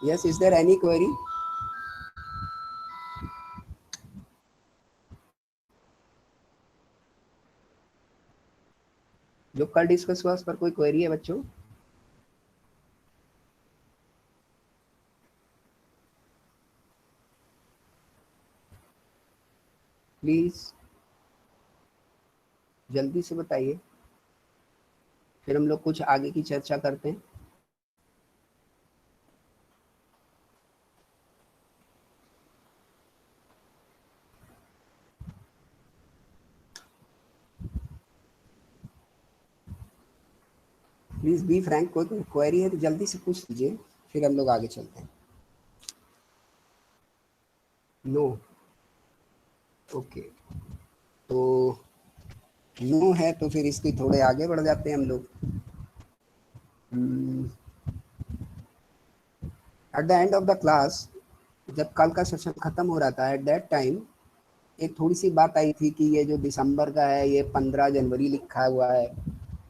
Yes, is there any query? जो कल discuss हुआ उस पर कोई क्वेरी है बच्चों? प्लीज जल्दी से बताइए, फिर हम लोग कुछ आगे की चर्चा करते हैं। प्लीज बी फ्रैंक, कोई क्वेरी है तो जल्दी से पूछ लीजिए, फिर हम लोग आगे चलते हैं। नो, ओके, तो नो है तो फिर इसकी थोड़े आगे बढ़ जाते हैं हम लोग। At the end of the class, जब कल का सेशन खत्म हो रहा था, एट दैट टाइम एक थोड़ी सी बात आई थी कि ये जो दिसंबर का है ये 15 जनवरी लिखा हुआ है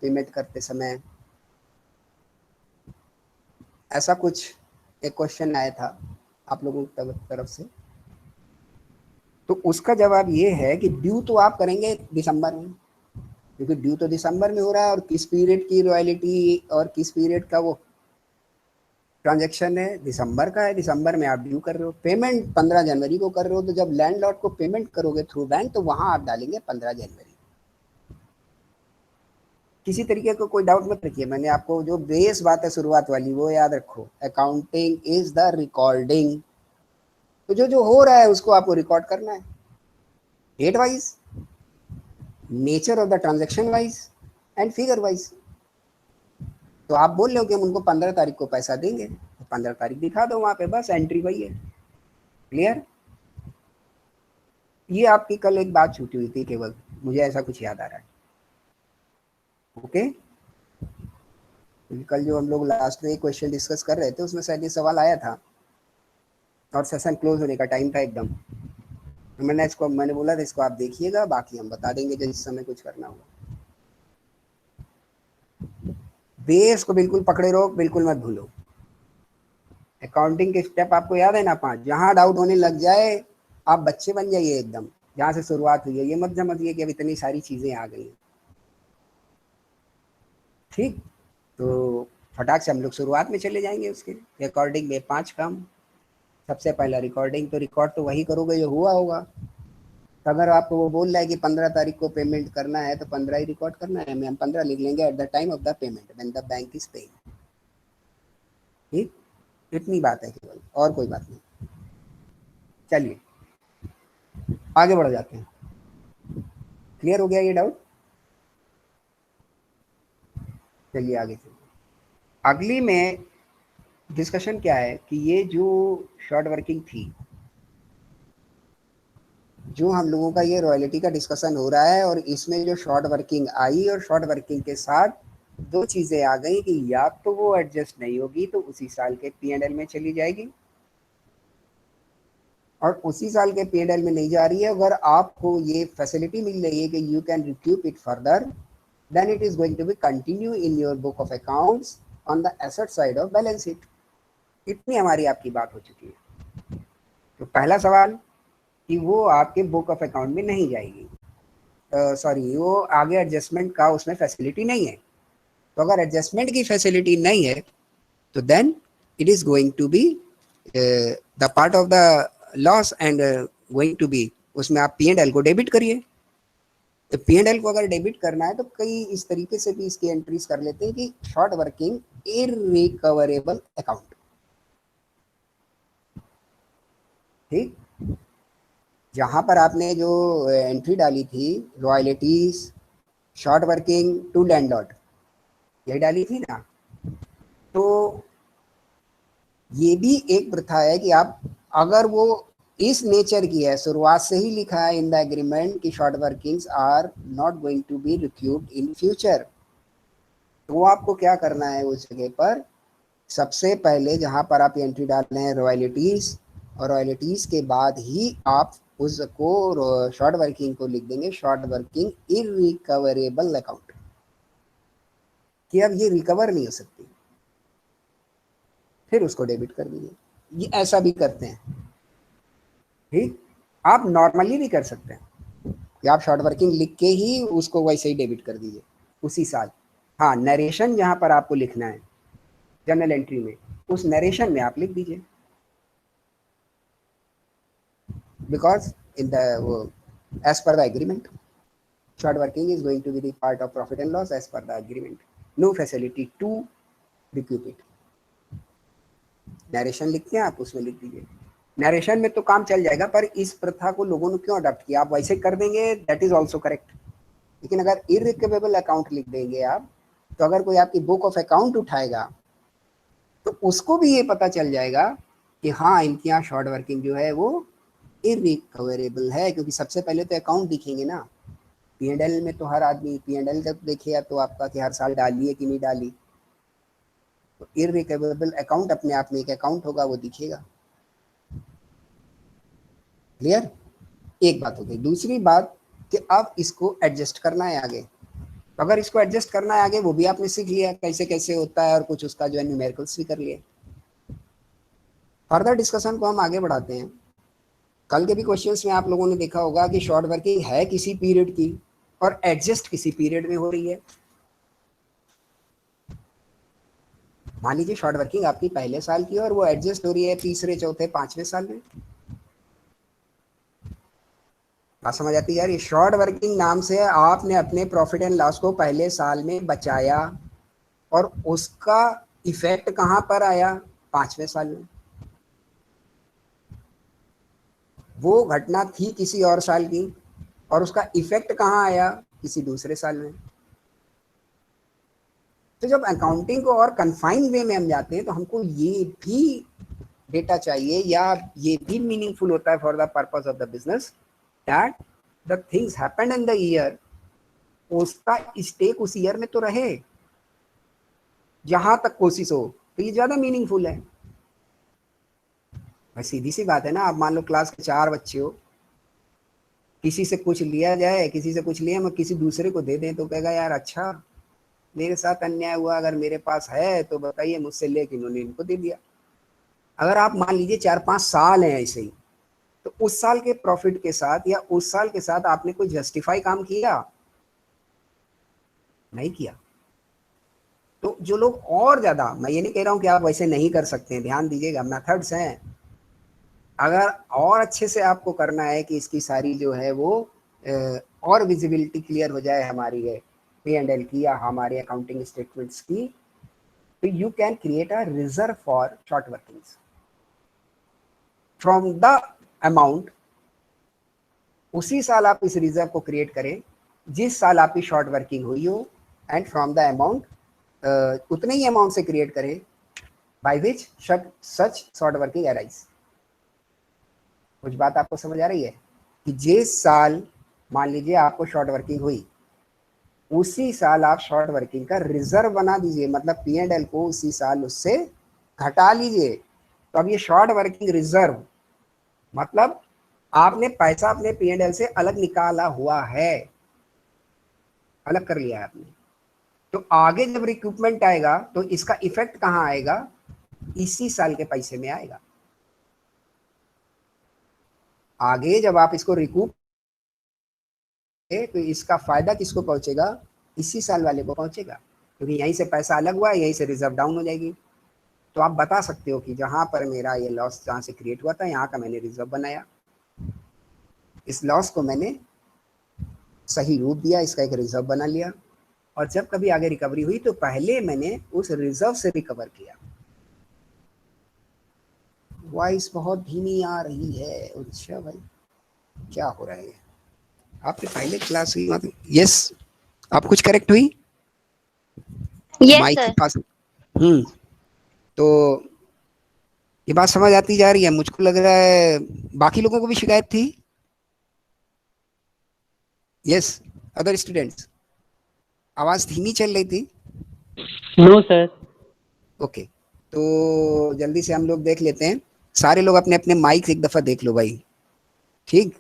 पेमेंट करते समय, ऐसा कुछ एक क्वेश्चन आया था आप लोगों की तरफ से। तो उसका जवाब ये है कि ड्यू तो आप करेंगे दिसंबर में, क्योंकि ड्यू तो दिसंबर में हो रहा है, और किस पीरियड की रॉयल्टी और किस पीरियड का वो ट्रांजैक्शन है, दिसंबर का है, दिसंबर में आप ड्यू कर रहे हो। पेमेंट 15 जनवरी को कर रहे हो, तो जब लैंडलॉर्ड को पेमेंट करोगे थ्रू बैंक तो वहां आप डालेंगे 15 जनवरी। किसी तरीके का कोई डाउट मत रखिए, मैंने आपको जो बेस बात है शुरुआत वाली वो याद रखो, अकाउंटिंग इज द रिकॉर्डिंग। तो जो जो हो रहा है उसको आपको रिकॉर्ड करना है, date wise, nature of the transaction wise and figure wise. तो आप बोल रहे हो कि हम उनको 15 तारीख को पैसा देंगे, तो 15 तारीख दिखा दो वहां पे, बस एंट्री वही है। क्लियर? ये आपकी कल एक बात छूटी हुई थी केवल, मुझे ऐसा कुछ याद आ रहा है। ओके, कल जो हम लोग लास्ट में क्वेश्चन डिस्कस कर रहे थे उसमें शायद ये सवाल आया था, और सेशन क्लोज होने का टाइम था एकदम। मैंने बोला था इसको आप देखिएगा, बाकी हम बता देंगे जिस समय कुछ करना होगा। बेस को बिल्कुल पकड़े रहो, बिल्कुल मत भूलो। अकाउंटिंग के स्टेप आपको याद है ना 5, जहां डाउट होने लग जाए आप बच्चे बन जाइए एकदम, जहां से शुरुआत हुई है ये मत समझिए कि अब इतनी सारी चीजें आ गई। ठीक, तो फटाक से हम लोग शुरुआत में चले जाएंगे। उसके रिकॉर्डिंग में 5 काम। सबसे पहला रिकॉर्डिंग, तो रिकॉर्ड तो वही करोगे जो हुआ होगा। तो अगर आपको वो बोल रहा है कि 15 तारीख को पेमेंट करना है तो 15 ही रिकॉर्ड करना है, हम 15 लिख लेंगे at the time of the payment when the bank is paying. ठीक, इतनी बात है केवल, और कोई बात नहीं। चलिए आगे बढ़ जाते हैं। क्लियर हो गया ये डाउट? चलिए आगे चलिए। अगली में डिस्कशन क्या है कि ये जो शॉर्ट वर्किंग थी, जो हम लोगों का ये रॉयल्टी का डिस्कशन हो रहा है, और इसमें जो शॉर्ट वर्किंग आई और शॉर्ट वर्किंग के साथ दो चीजें आ गई कि या तो वो एडजस्ट नहीं होगी तो उसी साल के P&L में चली जाएगी, और उसी साल के P&L में नहीं जा रही है, अगर आपको ये फैसिलिटी मिल रही है कि you can recoup it further, then it is going to be continue in your book of accounts on the asset side of balance sheet. इतनी हमारी आपकी बात हो चुकी है। तो पहला सवाल कि वो आपके बुक ऑफ अकाउंट में नहीं जाएगी, सॉरी वो आगे एडजस्टमेंट का उसमें फैसिलिटी नहीं है। तो अगर एडजस्टमेंट की फैसिलिटी नहीं है तो then it is going to be the part of the loss and going to be, उसमें आप P&L को डेबिट करिए। तो P&L को अगर डेबिट करना है तो कई इस तरीके से भी इसकी एंट्रीज कर लेते हैं कि शॉर्ट वर्किंग इररिकवरेबल अकाउंट। ठीक, जहां पर आपने जो एंट्री डाली थी royalties short working to landlord, ये डाली थी ना, तो ये भी एक प्रथा है कि आप अगर वो इस नेचर की है, शुरुआत से ही लिखा है इन द एग्रीमेंट कि short workings are not going to be recouped in future, तो आपको क्या करना है उस जगह पर, सबसे पहले जहां पर आप एंट्री डाल रहे हैं रॉयल्टीज, और रॉयल्टीज के बाद ही आप उसको शॉर्ट वर्किंग को लिख देंगे शॉर्ट वर्किंग इररिकवरेबल अकाउंट, कि अब ये रिकवर नहीं हो सकती। फिर उसको डेबिट कर दीजिए। ये ऐसा भी करते हैं, ठीक। आप नॉर्मली भी कर सकते हैं कि आप शॉर्ट वर्किंग लिख के ही उसको वैसे ही डेबिट कर दीजिए उसी साल। हाँ, नरेशन जहाँ पर आपको लिखना है जर्नल एंट्री में, उस नरेशन में आप लिख दीजिए, because in the as per the agreement, short working is going to be the part of profit and loss as per the agreement. No facility to recoup it. Narration लिखते हैं आप, उसमें लिख दीजिए। नरेशन में तो काम चल जाएगा, पर इस प्रथा को लोगों ने क्यों अडॉप्ट किया? आप वैसे कर देंगे, दैट इज ऑल्सो करेक्ट, लेकिन अगर इररिकवेबल अकाउंट लिख देंगे आप, तो अगर कोई आपकी बुक ऑफ अकाउंट उठाएगा तो उसको भी ये पता चल जाएगा कि हाँ, इनके यहाँ शॉर्ट वर्किंग जो है वो इररिकवरेबल है, क्योंकि सबसे पहले तो अकाउंट दिखेंगे ना। P&L में तो हर आदमी P&L जब देखेगा तो आपका कि हर साल डाली है कि नहीं डाली, तो इररिकवेबल अकाउंट अपने आप में एक अकाउंट होगा, वो दिखेगा। क्लियर? एक बात हो गई। दूसरी बात कि अब इसको एडजस्ट करना है आगे। तो अगर इसको एडजस्ट करना है आगे, वो भी आपने सीख लिया कैसे कैसे होता है, और कुछ उसका जो है न्यूमेरिकल्स भी कर लिए। फर्दर डिस्कशन को हम आगे बढ़ाते हैं। कल के भी क्वेश्चंस में आप लोगों ने देखा होगा कि शॉर्ट वर्किंग है किसी पीरियड की और एडजस्ट किसी पीरियड में हो रही है। मान लीजिए शॉर्ट वर्किंग आपकी पहले साल की और वो एडजस्ट हो रही है तीसरे, चौथे, पांचवें साल में। बात समझ आती है यार? ये शॉर्ट वर्किंग नाम से आपने अपने प्रॉफिट एंड लॉस को पहले साल में बचाया, और उसका इफेक्ट कहां पर आया? पांचवें साल में। वो घटना थी किसी और साल की, और उसका इफेक्ट कहां आया? किसी दूसरे साल में। तो जब अकाउंटिंग को और कन्फाइंड वे में हम जाते हैं, तो हमको ये भी डेटा चाहिए, या ये भी मीनिंगफुल होता है for the purpose of the business, that the things happened in the year, उसका स्टेक उस ईयर में तो रहे, जहां तक कोशिश हो। तो ये ज्यादा मीनिंगफुल है। भाई सीधी सी बात है ना, आप मान लो क्लास के 4 बच्चे हो, किसी से कुछ लिया जाए, किसी से कुछ लिया, मैं किसी दूसरे को दे दें, तो कहेगा यार अच्छा मेरे साथ अन्याय हुआ, अगर मेरे पास है तो बताइए, मुझसे लेके इन्होंने इनको दे दिया। अगर आप मान लीजिए 4-5 साल हैं ऐसे ही, तो उस साल के प्रॉफिट के साथ या उस साल के साथ आपने कोई जस्टिफाई काम किया? नहीं किया। तो जो लोग और ज्यादा, मैं ये नहीं कह रहा हूं कि आप वैसे नहीं कर सकते हैं, ध्यान दीजिएगा, मेथड्स हैं। अगर और अच्छे से आपको करना है कि इसकी सारी जो है वो और विजिबिलिटी क्लियर हो जाए हमारी है P&L की या हमारे अकाउंटिंग स्टेटमेंट्स की, तो you can create a reserve for short workings from the amount. उसी साल आप इस रिजर्व को क्रिएट करें जिस साल आपकी शॉर्ट वर्किंग हुई हो, एंड फ्रॉम द अमाउंट, उतने ही अमाउंट से क्रिएट करें by which such short working arise. कुछ बात आपको समझ आ रही है? कि जिस साल मान लीजिए आपको शॉर्ट वर्किंग हुई, उसी साल आप शॉर्ट वर्किंग का रिजर्व बना दीजिए, मतलब P&L को उसी साल उससे घटा लीजिए। तो अब ये शॉर्ट वर्किंग रिजर्व मतलब आपने पैसा अपने P&L से अलग निकाला हुआ है, अलग कर लिया है आपने। तो आगे जब रिक्रूटमेंट आएगा तो इसका इफेक्ट कहां आएगा? इसी साल के पैसे में आएगा। आगे जब आप इसको रिकूप, तो इसका फायदा किसको पहुंचेगा? इसी साल वाले को पहुंचेगा, क्योंकि यहीं से पैसा अलग हुआ, यहीं से रिजर्व डाउन हो जाएगी। तो आप बता सकते हो कि जहां पर मेरा ये लॉस जहां से क्रिएट हुआ था, यहाँ का मैंने रिजर्व बनाया, इस लॉस को मैंने सही रूप दिया, इसका एक रिजर्व बना लिया, और जब कभी आगे रिकवरी हुई तो पहले मैंने उस रिजर्व से रिकवर किया। वॉइस बहुत धीमी आ रही है। अच्छा भाई क्या हो रहा है? आपने पहले क्लास हुई मतलब? यस, आप कुछ करेक्ट हुई? यस माइक के सर। पास। तो ये बात समझ आती जा रही है? मुझको लग रहा है बाकी लोगों को भी शिकायत थी। यस, अदर स्टूडेंट्स, आवाज धीमी चल रही थी। No sir. ओके, तो जल्दी से हम लोग देख लेते हैं। सारे लोग अपने अपने माइक एक दफा देख लो भाई, ठीक,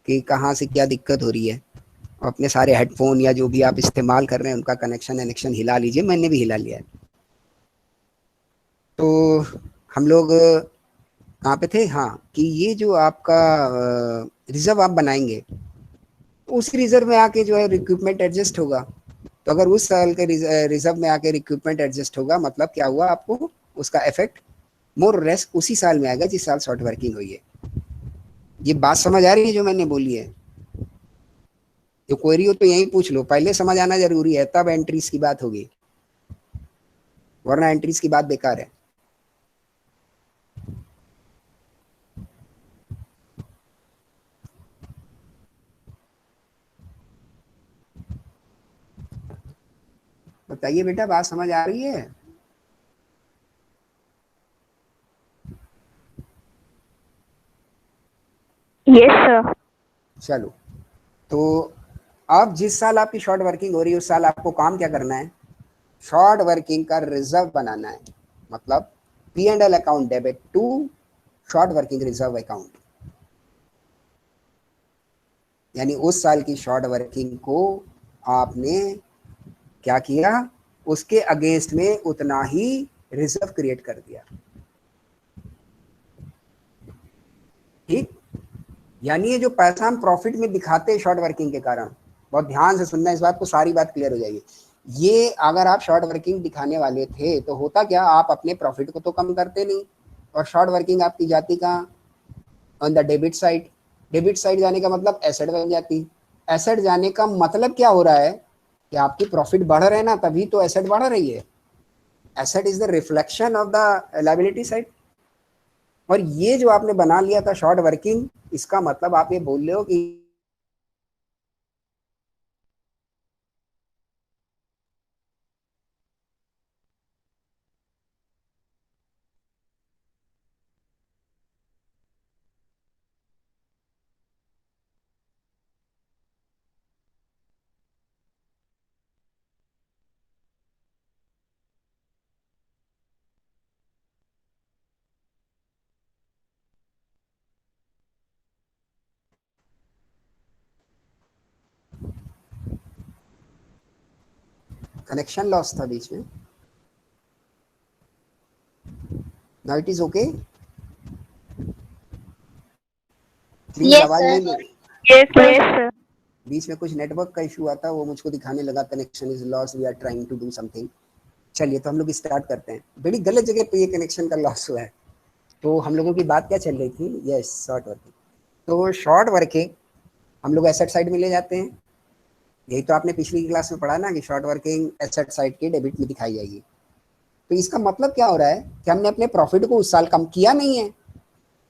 कि कहाँ से क्या दिक्कत हो रही है। अपने सारे हेडफोन या जो भी आप इस्तेमाल कर रहे हैं उनका कनेक्शन हिला लीजिए, मैंने भी हिला लिया है। तो हम लोग कहाँ पे थे? हाँ, कि ये जो आपका रिजर्व आप बनाएंगे, उस रिजर्व में आके जो है रिक्रूटमेंट एडजस्ट होगा। तो अगर उस साल के रिजर्व में आके रिक्रूटमेंट एडजस्ट होगा, मतलब क्या हुआ, आपको उसका इफेक्ट मोर लेस उसी साल में आएगा जिस साल शॉर्ट वर्किंग हुई है। ये बात समझ आ रही है जो मैंने बोली है? जो क्वेरी हो तो यही पूछ लो, पहले समझ आना जरूरी है, तब एंट्रीज की बात होगी, वरना एंट्रीज की बात बेकार है। बताइए बेटा, बात समझ आ रही है? Yes, sir. चलो, तो अब जिस साल आपकी शॉर्ट वर्किंग हो रही है उस साल आपको काम क्या करना है? शॉर्ट वर्किंग का रिजर्व बनाना है, मतलब P&L account debit to short working reserve account. यानी उस साल की शॉर्ट वर्किंग को आपने क्या किया, उसके अगेंस्ट में उतना ही रिजर्व क्रिएट कर दिया। ठीक, यानी ये जो पैसा हम प्रॉफिट में दिखाते हैं शॉर्ट वर्किंग के कारण, बहुत ध्यान से सुनना इस बात को, सारी बात क्लियर हो जाएगी। ये अगर आप शॉर्ट वर्किंग दिखाने वाले थे तो होता क्या, आप अपने प्रॉफिट को तो कम करते नहीं, और शॉर्ट वर्किंग आपकी जाती कहाँ? On the debit side. Debit side जाने का मतलब एसेट बन जाती। एसेट जाने का मतलब क्या हो रहा है कि आपकी प्रॉफिट बढ़ रहे हैं ना, तभी तो एसेट बढ़ रही है। Asset is the reflection of the liability side. और ये जो आपने बना लिया था शॉर्ट वर्किंग, इसका मतलब आप ये बोल रहे हो कि कनेक्शन लॉस था बीच में। Now it is okay, please Yes, आवाज sir. नहीं दे। Yes, sir. Yes, sir. बीच में कुछ नेटवर्क का इशू आता, वो मुझको दिखाने लगा connection is loss, we are trying to do something. चलिए, तो हम लोग स्टार्ट करते हैं। बड़ी गलत जगह पे ये कनेक्शन का लॉस हुआ है। तो हम लोगों की बात क्या चल रही थी? Yes, short working. तो शॉर्ट वर्किंग हम लोग एसेट साइड में ले जाते हैं। यही तो आपने पिछली क्लास में पढ़ा ना कि शॉर्ट वर्किंग एसेट साइड के डेबिट में दिखाई जाएगी। तो इसका मतलब क्या हो रहा है कि हमने अपने प्रॉफिट को उस साल कम किया नहीं है।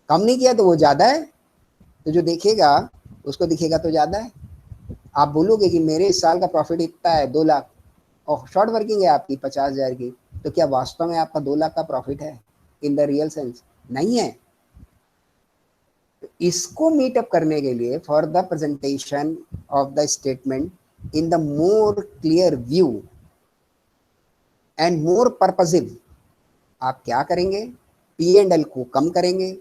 कम नहीं किया तो वो ज़्यादा है, तो जो देखेगा उसको दिखेगा तो ज़्यादा है। आप बोलोगे कि मेरे इस साल का प्रॉफिट इतना है 2 लाख, और शॉर्ट वर्किंग है आपकी 50,000 की, तो क्या वास्तव में आपका 2 लाख का प्रॉफिट है? इन द रियल सेंस नहीं है। इसको मीटअप करने के लिए, for the presentation of the statement in the more clear view and more purposive, आप क्या करेंगे? P&L को कम करेंगे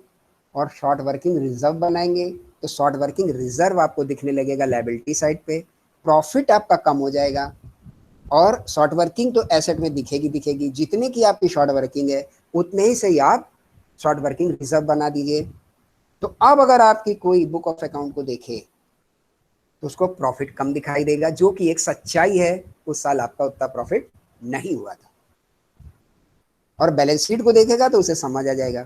और शॉर्ट वर्किंग रिजर्व बनाएंगे। तो शॉर्ट वर्किंग रिजर्व आपको दिखने लगेगा लायबिलिटी साइड पे, प्रॉफिट आपका कम हो जाएगा, और शॉर्ट वर्किंग तो एसेट में दिखेगी दिखेगी। जितने की आपकी शॉर्ट वर्किंग है उतने ही से ही आप शॉर्ट वर्किंग रिजर्व बना दीजिए। तो अब अगर आपकी कोई बुक ऑफ अकाउंट को देखे तो उसको प्रॉफिट कम दिखाई देगा, जो कि एक सच्चाई है, उस साल आपका उतना प्रॉफिट नहीं हुआ था। और बैलेंस शीट को देखेगा तो उसे समझ आ जाएगा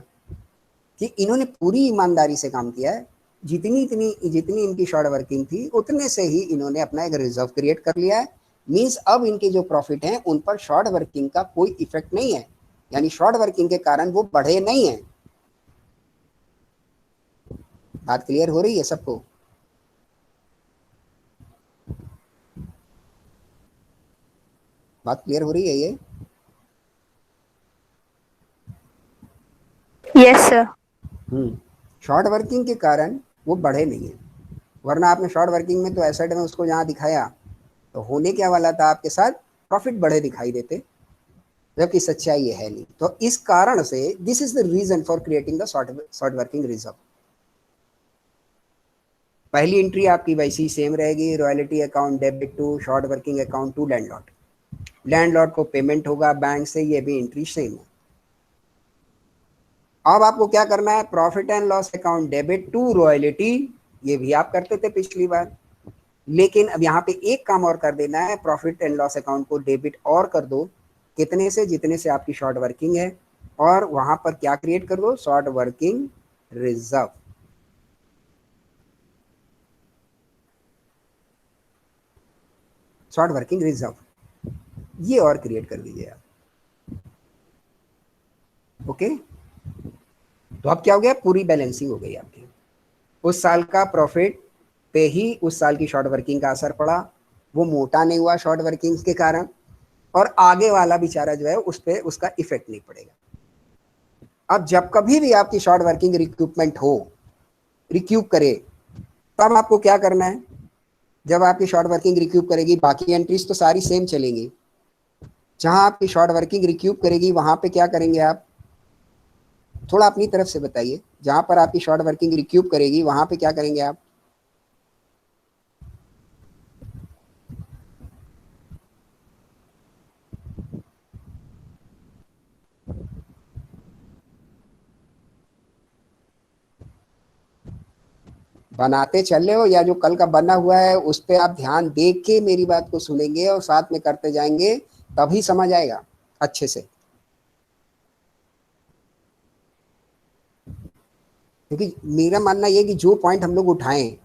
कि इन्होंने पूरी ईमानदारी से काम किया है। जितनी इनकी शॉर्ट वर्किंग थी उतने से ही इन्होंने अपना एक रिजर्व क्रिएट कर लिया है। मीन्स अब इनके जो प्रॉफिट हैं उन पर शॉर्ट वर्किंग का कोई इफेक्ट नहीं है, यानी शॉर्ट वर्किंग के कारण वो बढ़े नहीं है। बात क्लियर हो रही है सबको? बात क्लियर हो रही है ये? Yes, sir. शॉर्ट वर्किंग के कारण वो बढ़े नहीं है, वरना आपने शॉर्ट वर्किंग में तो एसेट में उसको जहाँ दिखाया तो होने क्या वाला था, आपके साथ प्रॉफिट बढ़े दिखाई देते, जबकि सच्चाई ये है नहीं। तो इस कारण से this is the reason for creating the short working reserve. पहली एंट्री आपकी वैसी सेम रहेगी, royalty account debit to short working account to landlord. Landlord को पेमेंट होगा बैंक से, ये भी एंट्री सेम है। अब आपको क्या करना है, profit and loss account debit to royalty, ये भी आप करते थे पिछली बार, लेकिन अब यहाँ पे एक काम और कर देना है, प्रॉफिट एंड लॉस अकाउंट को डेबिट और कर दो, कितने से, जितने से आपकी शॉर्ट वर्किंग है, और वहां पर क्या क्रिएट कर दो, short working reserve. Short working reserve ये और क्रिएट कर दीजिए आप। ओके, तो अब क्या हो गया, पूरी बैलेंसिंग हो गई आपकी। उस साल का प्रॉफिट पे ही उस साल की शॉर्ट वर्किंग का असर पड़ा, वो मोटा नहीं हुआ शॉर्ट वर्किंग के कारण, और आगे वाला बेचारा जो है उस पर उसका इफेक्ट नहीं पड़ेगा। अब जब कभी भी आपकी शॉर्ट वर्किंग रिक्यूपमेंट हो, रिक्यूप करे, तब आपको क्या करना है, जब आपकी शॉर्ट वर्किंग रिक्यूप करेगी, बाकी एंट्रीज तो सारी सेम चलेंगी, जहां आपकी शॉर्ट वर्किंग रिक्यूप करेगी वहां पे क्या करेंगे आप, थोड़ा अपनी तरफ से बताइए, जहां पर आपकी शॉर्ट वर्किंग रिक्यूप करेगी वहां पे क्या करेंगे आप। बनाते चल रहे हो, या जो कल का बना हुआ है उस पर आप ध्यान दे के मेरी बात को सुनेंगे और साथ में करते जाएंगे, तभी समझ आएगा अच्छे से। क्योंकि मेरा मानना यह कि जो पॉइंट हम लोग उठाएं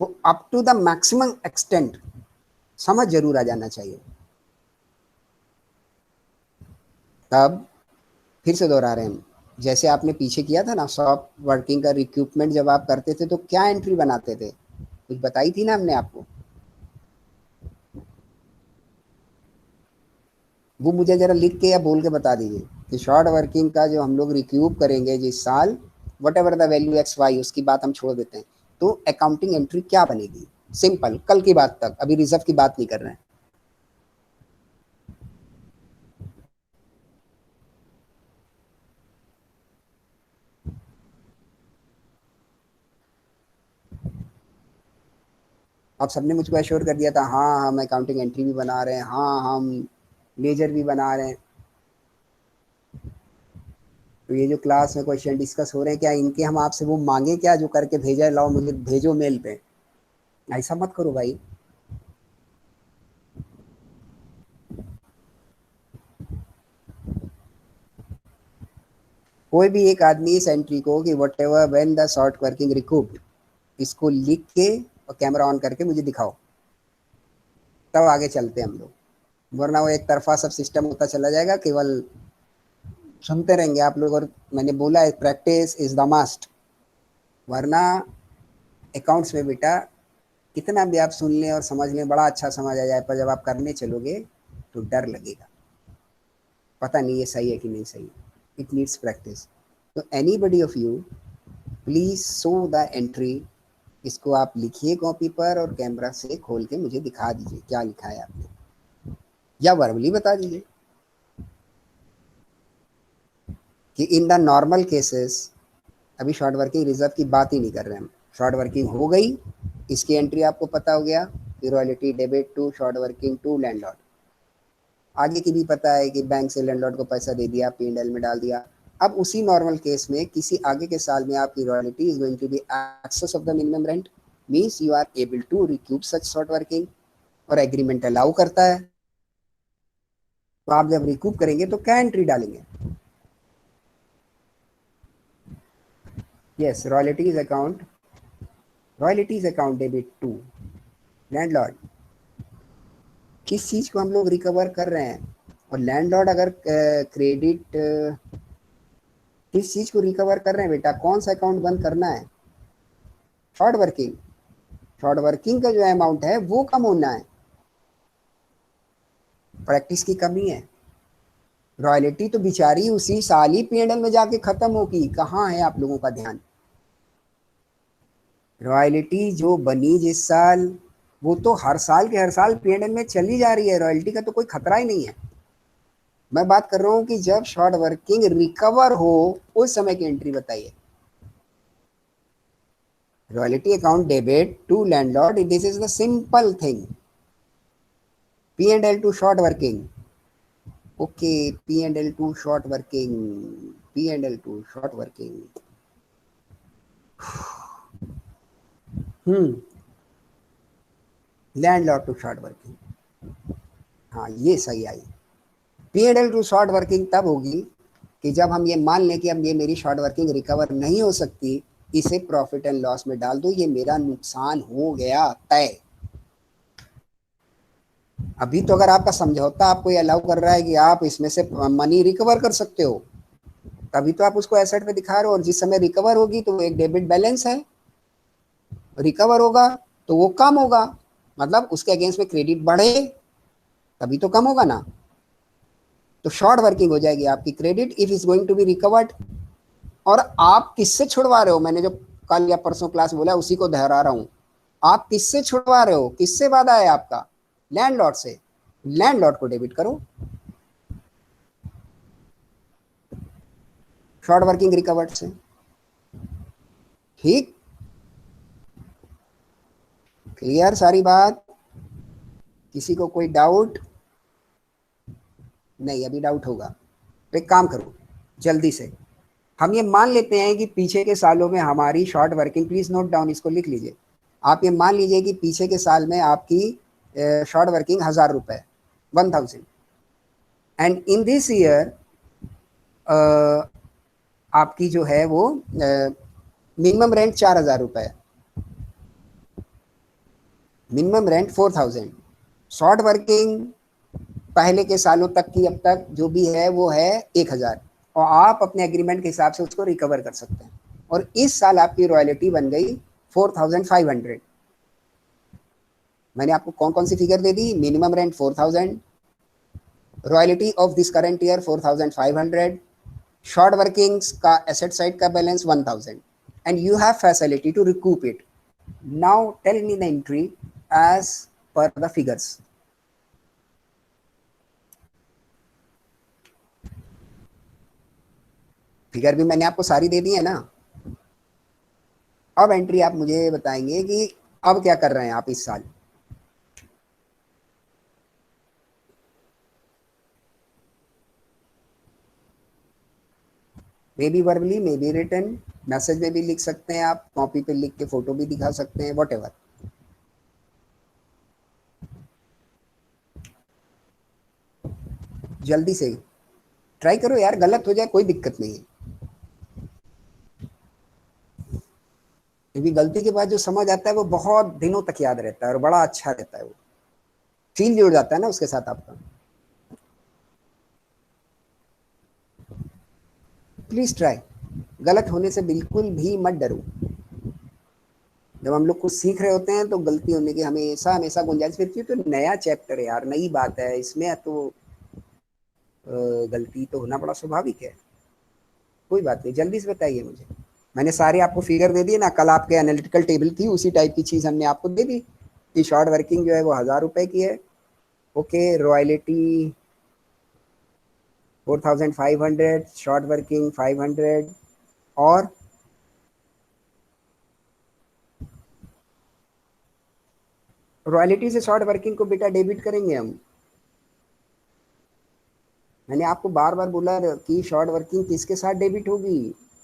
वो up to the maximum extent समझ जरूर आ जाना चाहिए। तब फिर से दोहरा रहे हैं हम, जैसे आपने पीछे किया था ना शॉप वर्किंग का रिक्रूटमेंट, जब आप करते थे तो क्या एंट्री बनाते थे, कुछ बताई थी ना हमने आपको, वो मुझे जरा लिख के या बोल के बता दीजिए कि शॉर्ट वर्किंग का जो हम लोग रिक्यूब करेंगे जिस साल, whatever the value X Y, उसकी बात हम छोड़ देते हैं, तो अकाउंटिंग एंट्री क्या बनेगी, सिंपल, कल की बात तक, अभी रिजर्व की बात नहीं कर रहे हैं। आप सबने मुझको एश्योर कर दिया था, हाँ हम अकाउंटिंग एंट्री भी बना रहे हैं, हाँ हम लेजर भी बना रहे हैं। तो ये जो क्लास में क्वेश्चन डिस्कस हो रहे हैं, क्या इनके हम आपसे वो मांगे क्या जो करके भेजा है, लाओ मुझे भेजो मेल पे, ऐसा मत करो भाई। कोई भी एक आदमी इस एंट्री को कि what ever when the short working recouped, इसको लिख के और कैमरा ऑन करके मुझे दिखाओ, तब आगे चलते हैं हम लोग, वरना वो एक तरफा सब सिस्टम होता चला जाएगा, केवल सुनते रहेंगे आप लोग। और मैंने बोला है प्रैक्टिस इज द मस्ट, वरना अकाउंट्स में बेटा कितना भी आप सुन लें और समझ लें, बड़ा अच्छा समझ आ जाए, पर जब आप करने चलोगे तो डर लगेगा, पता नहीं ये सही है कि नहीं सही, इट नीड्स प्रैक्टिस। तो anybody of you please show the entry, इसको आप लिखिए कॉपी पर और कैमरा से खोल के मुझे दिखा दीजिए क्या लिखा है आपने, या वर्बली बता दीजिए कि इन द नॉर्मल केसेस, अभी शॉर्ट वर्किंग रिजर्व की बात ही नहीं कर रहे हैं हम, शॉर्ट वर्किंग हो गई, इसकी एंट्री आपको पता हो गया, royalty debit to short working to landlord, आगे की भी पता है कि बैंक से लैंडलॉर्ड को पैसा दे दिया, P&L में डाल दिया। अब उसी नॉर्मल केस में किसी आगे के साल में आपकी royalty is going to be excess of the minimum rent, means you are able to recoup such short working, और एग्रीमेंट अलाउ करता है। तो आप जब रिकूप करेंगे तो क्या एंट्री डालेंगे, yes royalties account debit to landlord. किस चीज को हम लोग रिकवर कर रहे हैं, और लैंडलॉर्ड अगर क्रेडिट, किस चीज को रिकवर कर रहे हैं बेटा, कौन सा अकाउंट बंद करना है, शॉर्ट वर्किंग। शॉर्ट वर्किंग का जो अमाउंट है वो कम होना है, प्रैक्टिस की कमी है। रॉयल्टी तो बिचारी उसी साल ही P&L में जाके खत्म होगी, कहाँ है आप लोगों का ध्यान। रॉयल्टी जो बनी जिस साल, वो तो हर साल के हर साल P&L में चली जा रही है, रॉयल्टी का तो कोई खतरा ही नहीं है। मैं बात कर रहा हूँ कि जब शॉर्ट वर्किंग रिकवर हो उस समय की एंट्री बताइए। Royalty account debit to landlord, this is the simple thing. P&L to short working, okay, P&L to short working, P&L to short working. Landlord to short working, हाँ ये सही आई। P&L to short working तब होगी कि जब हम ये मान लें कि अब ये मेरी शॉर्ट वर्किंग रिकवर नहीं हो सकती, इसे प्रॉफिट एंड लॉस में डाल दो, ये मेरा नुकसान हो गया तय। अभी तो अगर आपका समझौता आपको ये अलाउ कर रहा है कि आप इसमें से मनी रिकवर कर सकते हो, तभी तो आप उसको एसेट पे दिखा रहे हो। और जिस समय रिकवर होगी तो एक डेबिट बैलेंस है, रिकवर होगा तो वो कम होगा, मतलब उसके अगेंस्ट में क्रेडिट बढ़े तभी तो कम होगा ना। तो शॉर्ट वर्किंग हो जाएगी आपकी credit if is going to be recovered. और आप किससे छुड़वा रहे हो? मैंने जो कल या परसों क्लास बोला उसी को दोहरा रहा हूं। आप किससे छुड़वा रहे हो? किससे वादा है आपका? लैंडलॉर्ड से। लैंडलॉर्ड को डेबिट करो, शॉर्ट वर्किंग रिकवर्ड से। ठीक, क्लियर सारी बात? किसी को कोई डाउट नहीं? अभी डाउट होगा तो एक काम करो जल्दी से, हम ये मान लेते हैं कि पीछे के सालों में हमारी short working, please note down, इसको लिख लीजिए। आप ये मान लीजिए कि पीछे के साल में आपकी शॉर्ट वर्किंग 1000 रुपए, 1000, एंड इन दिस ईयर आपकी जो है वो मिनिमम रेंट 4000 रुपए, मिनिमम रेंट 4000, शॉर्ट वर्किंग पहले के सालों तक की अब तक जो भी है वो है 1000, और आप अपने एग्रीमेंट के हिसाब से उसको रिकवर कर सकते हैं। और इस साल आपकी रॉयल्टी बन गई 4500। मैंने आपको कौन कौन सी फिगर दे दी? Minimum rent 4000, royalty of this current year 4500, short workings का एसेट साइड का balance 1000, and you have facility to recoup it. Now tell me the entry as per the figures. Figure भी मैंने आपको सारी दे दी है ना। अब एंट्री आप मुझे बताएंगे कि अब क्या कर रहे हैं आप इस साल। Maybe verbally, maybe written, message में भी लिख सकते हैं आप, कॉपी पे लिख के फोटो भी दिखा सकते हैं, व्हाटएवर। जल्दी से ट्राई करो यार, गलत हो जाए कोई दिक्कत नहीं है, क्योंकि गलती के बाद जो समझ आता है वो बहुत दिनों तक याद रहता है और बड़ा अच्छा रहता है, वो फील जुड़ जाता है ना उसके साथ आपका। प्लीज ट्राई, गलत होने से बिल्कुल भी मत डरो। जब हम लोग कुछ सीख रहे होते हैं तो गलती होने की हमेशा हमेशा गुंजाइश रहती है। तो नया चैप्टर है यार, नई बात है, इसमें तो गलती तो होना बड़ा स्वाभाविक है। कोई बात नहीं, जल्दी से बताइए मुझे। मैंने सारे आपको फिगर दे दिए ना, कल आपके एनालिटिकल टेबल थी उसी टाइप की चीज़ हमने आपको दे दी कि शॉर्ट वर्किंग जो है वो 1000 रुपए की है। ओके, रॉयल्टी 4500, शॉर्ट वर्किंग 500, और रॉयल्टी से शॉर्ट वर्किंग को बेटा डेबिट करेंगे हम। मैंने आपको बार बार बोला कि शॉर्ट वर्किंग किसके साथ डेबिट होगी,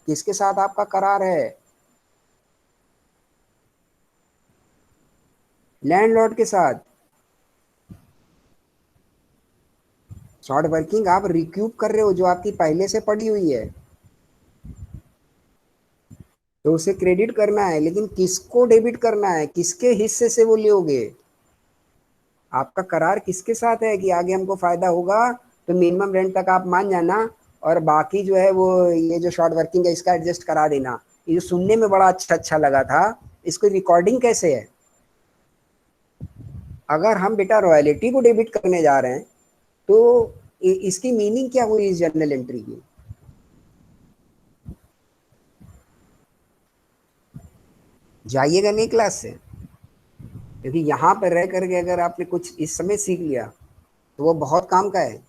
किसके साथ आपका करार है? लैंडलॉर्ड के साथ। शॉर्ट वर्किंग आप रिक्यूप कर रहे हो जो आपकी पहले से पड़ी हुई है, तो उसे क्रेडिट करना है, लेकिन किसको डेबिट करना है? किसके हिस्से से वो लोगे? आपका करार किसके साथ है कि आगे हमको फायदा होगा तो मिनिमम रेंट तक आप मान जाना, और बाकी जो है वो ये जो शॉर्ट वर्किंग है इसका एडजस्ट करा देना। ये जो सुनने में बड़ा अच्छा लगा था, इसको रिकॉर्डिंग कैसे है? अगर हम बेटा रॉयल्टी को डेबिट करने जा रहे हैं तो इसकी मीनिंग क्या हुई इस जर्नल एंट्री की? जाइएगा नहीं क्लास से, क्योंकि यहाँ पर रह करके अगर आपने कुछ इस समय सीख लिया तो वो बहुत काम का है।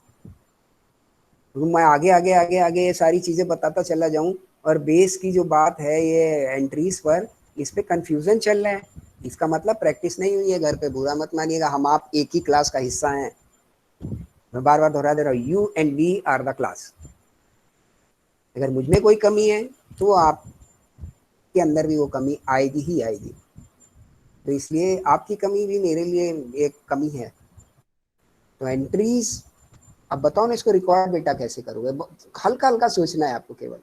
तो मैं आगे आगे आगे आगे ये सारी चीज़ें बताता चला जाऊँ, और बेस की जो बात है ये एंट्रीज पर, इस पे कंफ्यूजन चल रहा है, इसका मतलब प्रैक्टिस नहीं हुई है घर पे। बुरा मत मानिएगा, हम आप एक ही क्लास का हिस्सा हैं। मैं बार बार दोहरा दे रहा हूँ, you and we are the class. अगर मुझ में कोई कमी है तो आपके अंदर भी वो कमी आएगी ही आएगी। तो इसलिए आपकी कमी भी मेरे लिए एक कमी है। तो एंट्रीज, अब बताओ ना इसको रिक्वायर्ड डेटा कैसे करोगे? हल्का हल्का सोचना है आपको केवल।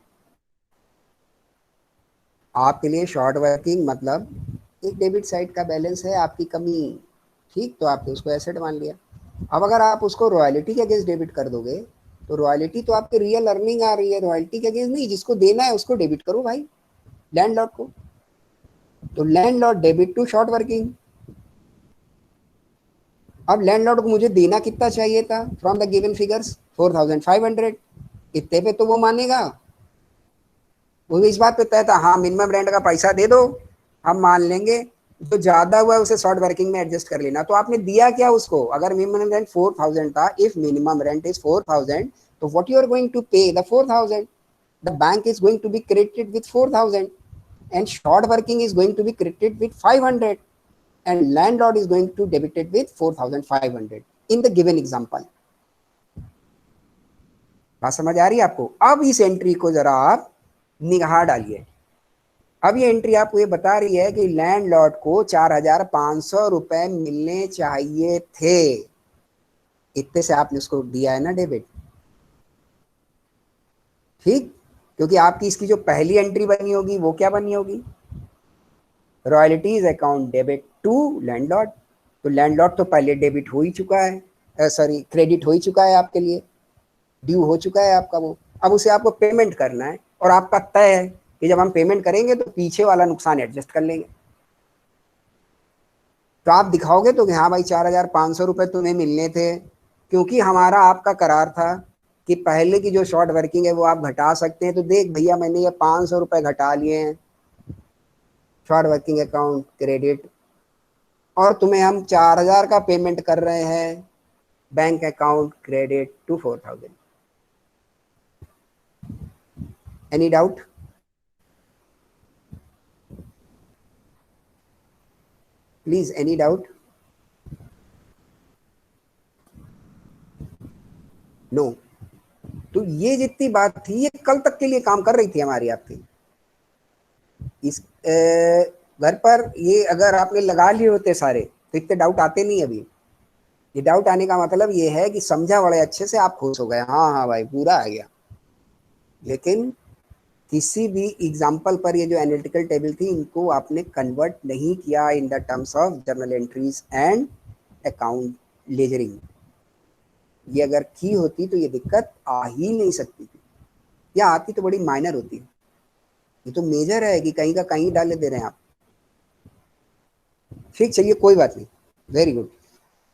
आपके लिए शॉर्ट वर्किंग मतलब एक डेबिट साइड का बैलेंस है आपकी कमी, ठीक, तो आपने उसको एसेट मान लिया। अब अगर आप उसको रॉयल्टी के अगेंस्ट डेबिट कर दोगे तो रॉयल्टी तो आपके रियल अर्निंग आ रही है, रॉयल्टी के अगेंस्ट नहीं, जिसको देना है उसको डेबिट करो भाई, लैंडलॉर्ड को। तो landlord debit to short working. अब लैंडलॉर्ड को मुझे देना कितना चाहिए था फ्रॉम द गिवन फिगर्स? 4500। इतने पे तो वो मानेगा, वो इस बात पे तय था, हाँ मिनिमम रेंट का पैसा दे दो, हम मान लेंगे, जो ज्यादा हुआ है उसे शॉर्ट वर्किंग में एडजस्ट कर लेना। तो आपने दिया क्या उसको? अगर मिनिमम रेंट 4000 था, इफ मिनिमम रेंट इज 4000, तो what you are going to pay? The 4000। The bank is going to be credited with 4000 and short working is going to be credited with 500 and landlord is going to debited with 4500 in the given example। बात समझ आ रही है आपको? अब इस entry को जरा आप निगाह डालिए। अब ये एंट्री आपको ये बता रही है कि लैंडलॉर्ड को 4500 रुपए मिलने चाहिए थे, इतने से आपने उसको दिया है ना डेबिट, ठीक। क्योंकि आपकी इसकी जो पहली एंट्री बनी होगी वो क्या बनी होगी? Royalties account debit to landlord. तो लैंडलॉर्ड तो पहले डेबिट हो ही चुका है, सॉरी क्रेडिट हो ही चुका है आपके लिए, ड्यू हो चुका है आपका वो। अब उसे आपको पेमेंट करना है और आपका तय है कि जब हम पेमेंट करेंगे तो पीछे वाला नुकसान एडजस्ट कर लेंगे। तो आप दिखाओगे तो कि हाँ भाई 4500 रुपये तुम्हें मिलने थे, क्योंकि हमारा आपका करार था कि पहले की जो शॉर्ट वर्किंग है वो आप घटा सकते हैं। तो देख भैया मैंने ये 500 रुपये घटा लिए हैं शॉर्ट वर्किंग अकाउंट क्रेडिट, और तुम्हें हम 4000 का पेमेंट कर रहे हैं bank account credit to 4000। Any doubt? Please, any doubt? No. तो ये जितनी बात थी ये कल तक के लिए काम कर रही थी हमारी आपकी। इस घर पर ये अगर आपने लगा लिए होते सारे तो इतने डाउट आते नहीं। अभी ये डाउट आने का मतलब ये है कि समझा बड़े अच्छे से, आप खुश हो गए, हाँ हाँ भाई पूरा आ गया। लेकिन किसी भी एग्जाम्पल पर ये जो एनालिटिकल टेबल थी इनको आपने कन्वर्ट नहीं किया in the terms of journal entries and account ledgering. ये अगर की होती तो ये दिक्कत आ ही नहीं सकती थी, या आती तो बड़ी माइनर होती। ये तो मेजर है कि कहीं का कहीं डाले दे रहे हैं आप। ठीक, चलिए कोई बात नहीं, वेरी गुड।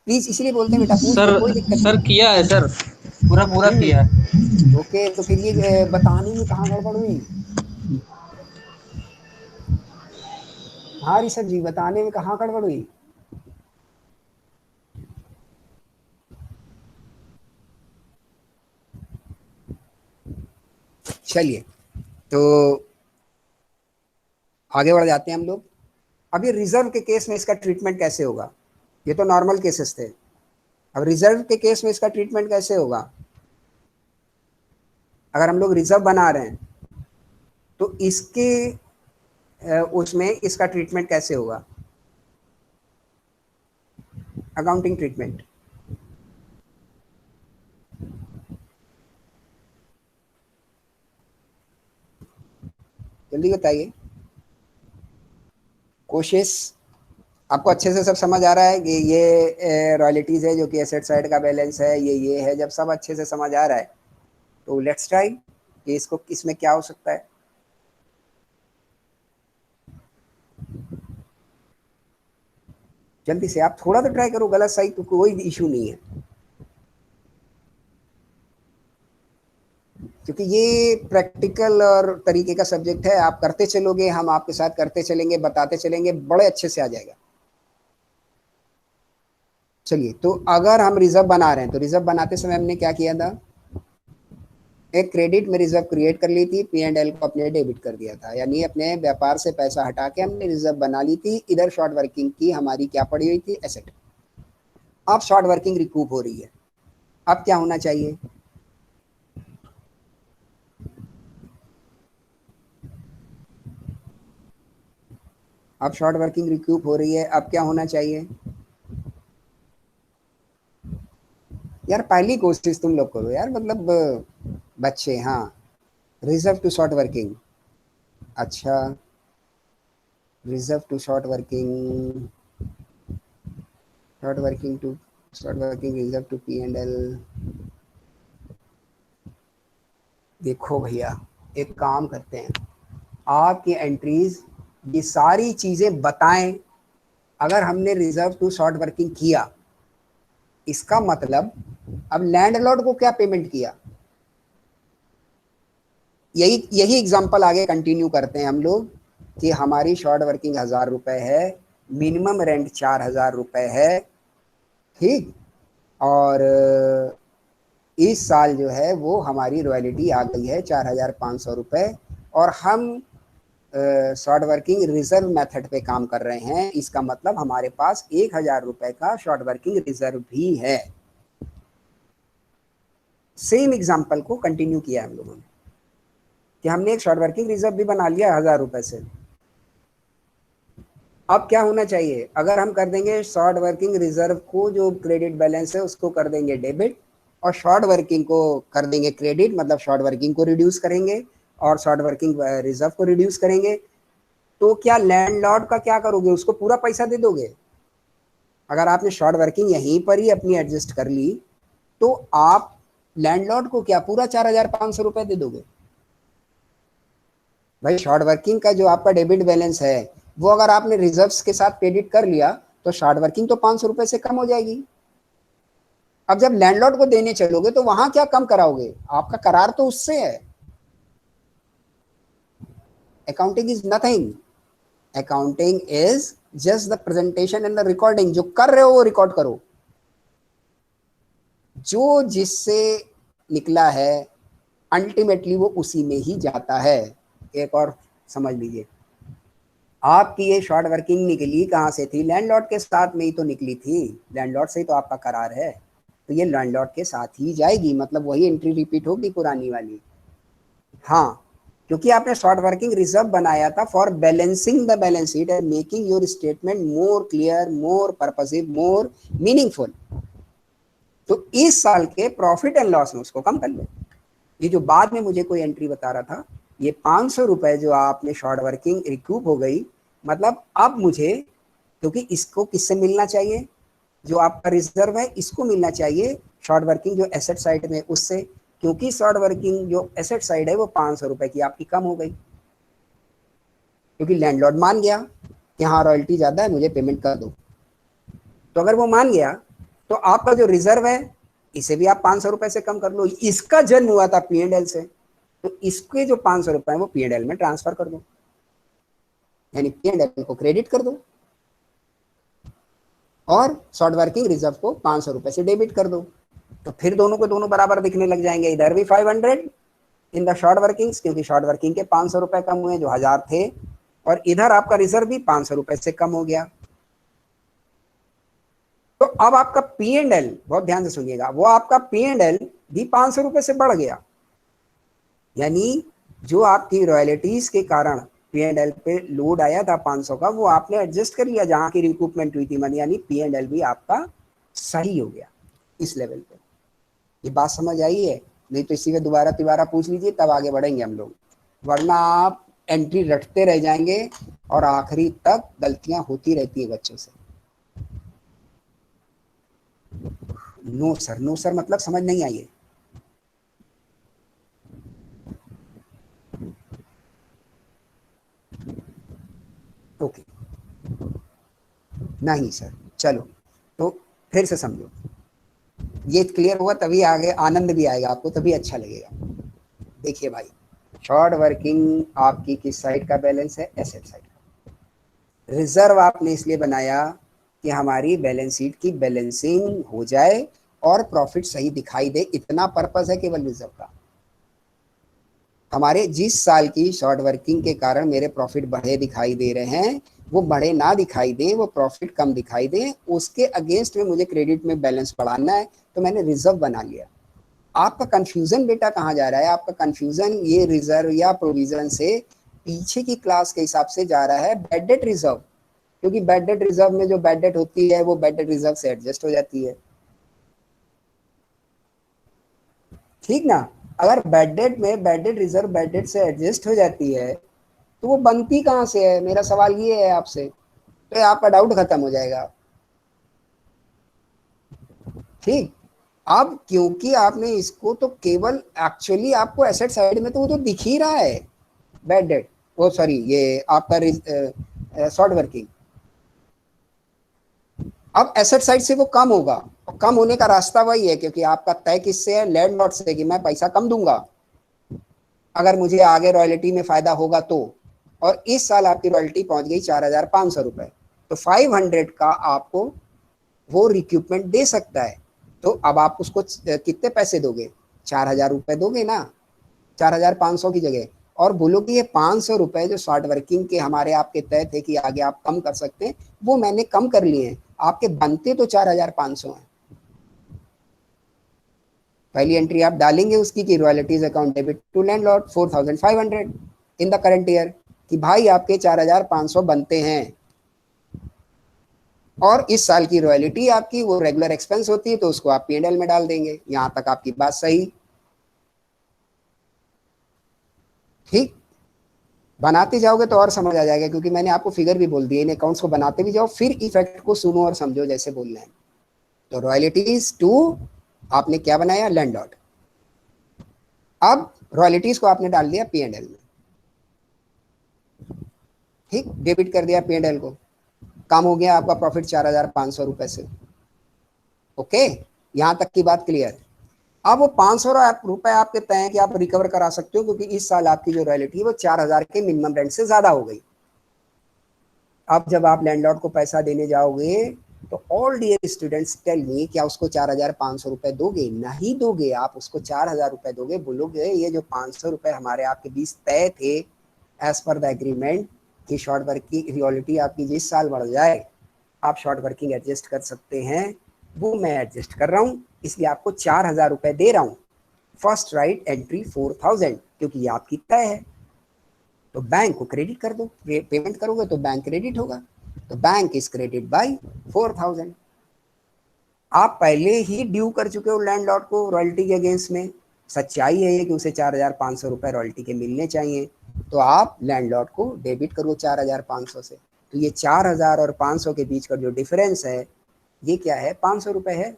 प्लीज इसीलिए बोलते हैं बेटा, पूछ सर लो, कोई दिक्कत सर नहीं। किया है सर, पूरा पूरा किया है। ओके, तो फिर ये बताने में कहाँ गड़बड़ हुई? हाँ ऋषभ जी, बताने में कहाँ गड़बड़ हुई? चलिए तो आगे बढ़ जाते हैं हम लोग। अब ये रिजर्व के केस में इसका ट्रीटमेंट कैसे होगा? ये तो नॉर्मल केसेस थे, अब रिजर्व के केस में इसका ट्रीटमेंट कैसे होगा? अगर हम लोग रिजर्व बना रहे हैं तो इसके उसमें इसका ट्रीटमेंट कैसे होगा? अकाउंटिंग ट्रीटमेंट जल्दी बताइए। कोशिश, आपको अच्छे से सब समझ आ रहा है कि ये रॉयल्टीज है जो कि एसेट साइड का बैलेंस है, ये है। जब सब अच्छे से समझ आ रहा है तो लेट्स ट्राई कि इसको इसमें क्या हो सकता है। जल्दी से आप थोड़ा तो ट्राई करो, गलत सही तो कोई इशू नहीं है, क्योंकि ये प्रैक्टिकल और तरीके का सब्जेक्ट है। आप करते चलोगे, हम आपके साथ करते चलेंगे, बताते चलेंगे, बड़े अच्छे से आ जाएगा। चलिए, तो अगर हम रिजर्व बना रहे हैं तो रिजर्व बनाते समय हमने क्या किया था? एक क्रेडिट में रिजर्व क्रिएट कर ली थी, P&L को अपने डेबिट कर दिया था, यानी अपने व्यापार से पैसा हटा के हमने रिजर्व बना ली थी। इधर शॉर्ट वर्किंग की हमारी क्या पड़ी हुई थी? एसेट। अब शॉर्ट वर्किंग रिकूप हो रही है, अब क्या होना चाहिए? अब शॉर्ट वर्किंग रिक्यूप हो रही है, अब क्या होना चाहिए यार? पहली कोशिश तुम लोग करो यार, मतलब बच्चे। हाँ, रिजर्व टू शॉर्ट वर्किंग, अच्छा, reserve to short working, short working to short working reserve to P and L. देखो भैया, एक काम करते हैं, आपकी एंट्रीज ये सारी चीजें बताएं। अगर हमने रिजर्व टू शॉर्ट वर्किंग किया, इसका मतलब अब लैंडलॉर्ड को क्या पेमेंट किया, यही यही एग्जांपल आगे कंटिन्यू करते हैं हम लोग कि हमारी शॉर्ट वर्किंग 1000 रुपए है, मिनिमम रेंट 4000 रुपए है, ठीक। और इस साल जो है वो हमारी रॉयल्टी आ गई है 4500 रुपए, और हम शॉर्ट वर्किंग रिजर्व मेथड पे काम कर रहे हैं। इसका मतलब हमारे पास 1000 रुपए का शॉर्ट वर्किंग रिजर्व भी है। सेम एग्जांपल को कंटिन्यू किया हम लोगों ने कि हमने एक शॉर्ट वर्किंग रिजर्व भी बना लिया 1000 रुपए से। अब क्या होना चाहिए, अगर हम कर देंगे शॉर्ट वर्किंग रिजर्व को जो क्रेडिट बैलेंस है उसको कर देंगे डेबिट, और शॉर्ट वर्किंग को कर देंगे क्रेडिट, मतलब शॉर्ट वर्किंग को रिड्यूस करेंगे और शॉर्ट वर्किंग रिजर्व को रिड्यूस करेंगे, तो क्या लैंडलॉर्ड का क्या करोगे, उसको पूरा पैसा दे दोगे? अगर आपने शॉर्ट वर्किंग यहीं पर ही अपनी एडजस्ट कर ली, तो आप लैंडलॉर्ड को क्या पूरा 4500 रुपए दे दोगे? भाई शॉर्ट वर्किंग का जो आपका डेबिट बैलेंस है वो अगर आपने रिजर्व्स के साथ क्रेडिट कर लिया तो शॉर्ट वर्किंग तो 500 रुपए से कम हो जाएगी। अब जब लैंडलॉर्ड को देने चलोगे तो वहां क्या कम कराओगे, आपका करार तो उससे है। Accounting is nothing, accounting is just the presentation and the recording. जो कर रहे हो वो रिकॉर्ड करो, जो जिससे निकला है अल्टीमेटली वो उसी में ही जाता है। एक और समझ लीजिए, आपकी ये शॉर्ट वर्किंग निकली कहाँ से थी, लैंडलॉर्ड के साथ में ही तो निकली थी, लैंडलॉर्ड से ही तो आपका करार है, तो ये लैंडलॉर्ड के साथ ही जाएगी, मतलब वही एंट्री रिपीट होगी पुरानी वाली। हाँ, क्योंकि आपने शॉर्ट वर्किंग रिजर्व बनाया था for balancing the balance sheet and making your statement more clear, more purposive, more meaningful. तो इस साल के प्रॉफिट एंड लॉस में उसको कम कर लो। ये जो बाद में मुझे कोई एंट्री बता रहा था, ये 500 रुपए जो आपने शॉर्ट वर्किंग रिकूप हो गई, मतलब अब मुझे, क्योंकि इसको किससे मिलना चाहिए, जो आपका रिजर्व है इसको मिलना चाहिए शॉर्ट वर्किंग जो एसेट साइड में उससे, क्योंकि शॉर्ट वर्किंग जो एसेट साइड है वो 500 रुपए की आपकी कम हो गई, क्योंकि लैंडलॉर्ड मान गया कि हाँ रॉयल्टी ज्यादा है मुझे पेमेंट कर दो। तो अगर वो मान गया तो आपका जो रिजर्व है इसे भी आप 500 रुपए से कम कर लो। इसका जन्म हुआ था P&L से, तो इसके जो 500 रुपए है वो P&L में ट्रांसफर कर दो, यानी P&L को क्रेडिट कर दो और शॉर्ट वर्किंग रिजर्व को 500 रुपए से डेबिट कर दो। तो फिर दोनों को दोनों बराबर दिखने लग जाएंगे, इधर भी 500 इन द शॉर्ट वर्किंग, क्योंकि शॉर्ट वर्किंग के 500 रुपए कम हुए जो 1000 थे, और इधर आपका रिजर्व भी 500 रुपए से कम हो गया। तो अब आपका P&L, बहुत ध्यान से सुनिएगा, वो आपका P&L भी 500 रुपए से बढ़ गया, यानी जो आपकी रॉयल्टीज के कारण P&L पे लोड आया था 500 का, वो आपने एडजस्ट कर लिया जहां की रिकूपमेंट हुई थी मनी, यानी P&L भी आपका सही हो गया इस लेवल पे। ये बात समझ आई है? नहीं तो इसी में दोबारा पूछ लीजिए, तब आगे बढ़ेंगे हम लोग, वरना आप एंट्री रटते रह जाएंगे और आखिरी तक गलतियां होती रहती है बच्चों से। नो सर मतलब समझ नहीं आई है। ओके, नहीं सर, चलो तो फिर से समझो, ये क्लियर हुआ तभी आगे आनंद भी आएगा आपको, तभी अच्छा लगेगा। देखिए भाई, शॉर्ट वर्किंग आपकी किस साइड का बैलेंस है, एसेट साइड का। रिजर्व आपने इसलिए बनाया कि हमारी बैलेंस शीट की बैलेंसिंग हो जाए और प्रॉफिट सही दिखाई दे, इतना पर्पस है केवल रिजर्व का। हमारे जिस साल की शॉर्ट वर्किंग के कारण मेरे प्रॉफिट बढ़े दिखाई दे रहे हैं, वो बढ़े ना दिखाई दे, वो प्रॉफिट कम दिखाई दे, उसके अगेंस्ट में मुझे क्रेडिट में बैलेंस बढ़ाना है, तो मैंने रिजर्व बना लिया। आपका कंफ्यूजन बेटा कहाँ जा रहा है, आपका कंफ्यूजन ये रिजर्व या प्रोविजन से पीछे की क्लास के हिसाब से जा रहा है बैड डेट रिजर्व। क्योंकि बैड डेट रिजर्व में जो बैड डेट होती है वो बैड डेट रिजर्व से एडजस्ट हो जाती है, ठीक ना। अगर बैड डेट में bad debt reserve bad debt से एडजस्ट हो जाती है तो वो बनती कहाँ से है, मेरा सवाल ये है आपसे, तो आपका डाउट खत्म हो जाएगा। ठीक, अब क्योंकि आपने इसको तो केवल एक्चुअली आपको एसेट साइड में तो वो तो दिख ही रहा है बैड डेट, वो सॉरी ये आपका शॉर्ट वर्किंग। अब एसेट साइड से वो कम होगा, और कम होने का रास्ता वही है, क्योंकि आपका तय किससे है, लैंडलॉर्ड से, कि मैं पैसा कम दूंगा अगर मुझे आगे रॉयल्टी में फायदा होगा तो। और इस साल आपकी रॉयल्टी पहुंच गई 4,500 रुपए, तो 500 का आपको वो रिक्यूपमेंट दे सकता है। तो अब आप उसको कितने पैसे दोगे, 4,000 रुपए दोगे ना, 4,500 की जगह। और बोलो कि ये 500 रुपए जो शॉर्ट वर्किंग के हमारे आपके तय थे कि आगे आप कम कर सकते हैं, वो मैंने कम कर लिए हैं, आपके बनते तो 4,500 हैं। पहली एंट्री आप डालेंगे उसकी कि royalties account debit to landlord 4,500 in the current year, कि भाई आपके 4,500 बनते हैं, और इस साल की रॉयल्टी आपकी वो रेगुलर एक्सपेंस होती है तो उसको आप P&L में डाल देंगे। यहां तक आपकी बात सही, ठीक। बनाते जाओगे तो और समझ आ जाएगा, क्योंकि मैंने आपको फिगर भी बोल दिए, इन अकाउंट्स को बनाते भी जाओ, फिर इफेक्ट को सुनो और समझो जैसे बोलना है। तो रॉयल्टीज टू आपने क्या बनाया, लैंडलॉर्ड। अब रॉयल्टीज को आपने डाल दिया P&L में, ठीक, डेबिट कर दिया P&L को, कम हो गया आपका प्रॉफिट 4,500 रुपए से। ओके, यहां तक की बात क्लियर। अब वो 500 रुपए आपके तय हैं कि आप रिकवर करा सकते हो, क्योंकि इस साल आपकी जो रॉयल्टी है वो 4,000 के मिनिमम रेंट से ज्यादा हो गई। अब जब आप लैंडलॉर्ड को पैसा देने जाओगे तो all dear students tell me, क्या उसको 4,500 रुपए दोगे? नहीं दोगे, आप उसको 4,000 रुपए दोगे। बोलोगे ये जो 500 रुपए हमारे आपके बीच तय थे एज पर द एग्रीमेंट कि शॉर्ट वर्किंग रियलिटी आपकी जिस साल बढ़ जाए आप शॉर्ट वर्किंग एडजस्ट कर सकते हैं, वो मैं एडजस्ट कर रहा हूँ, इसलिए आपको 4,000 रुपए दे रहा हूँ। फर्स्ट राइट एंट्री 4,000, क्योंकि ये आपकी तय है, तो बैंक को क्रेडिट कर दो, पेमेंट करोगे तो बैंक क्रेडिट होगा, तो बैंक इज क्रेडिट बाय 4,000। आप पहले ही ड्यू कर चुके हो लैंडलॉर्ड को रॉयल्टी के अगेंस्ट में, सच्चाई है ये कि उसे 4,500 रुपए रॉयल्टी के मिलने चाहिए, तो आप लैंडलॉर्ड को डेबिट करो 4,500 से। तो ये 4,000 और 500 के बीच का जो डिफरेंस है ये क्या है, 500 रुपए है।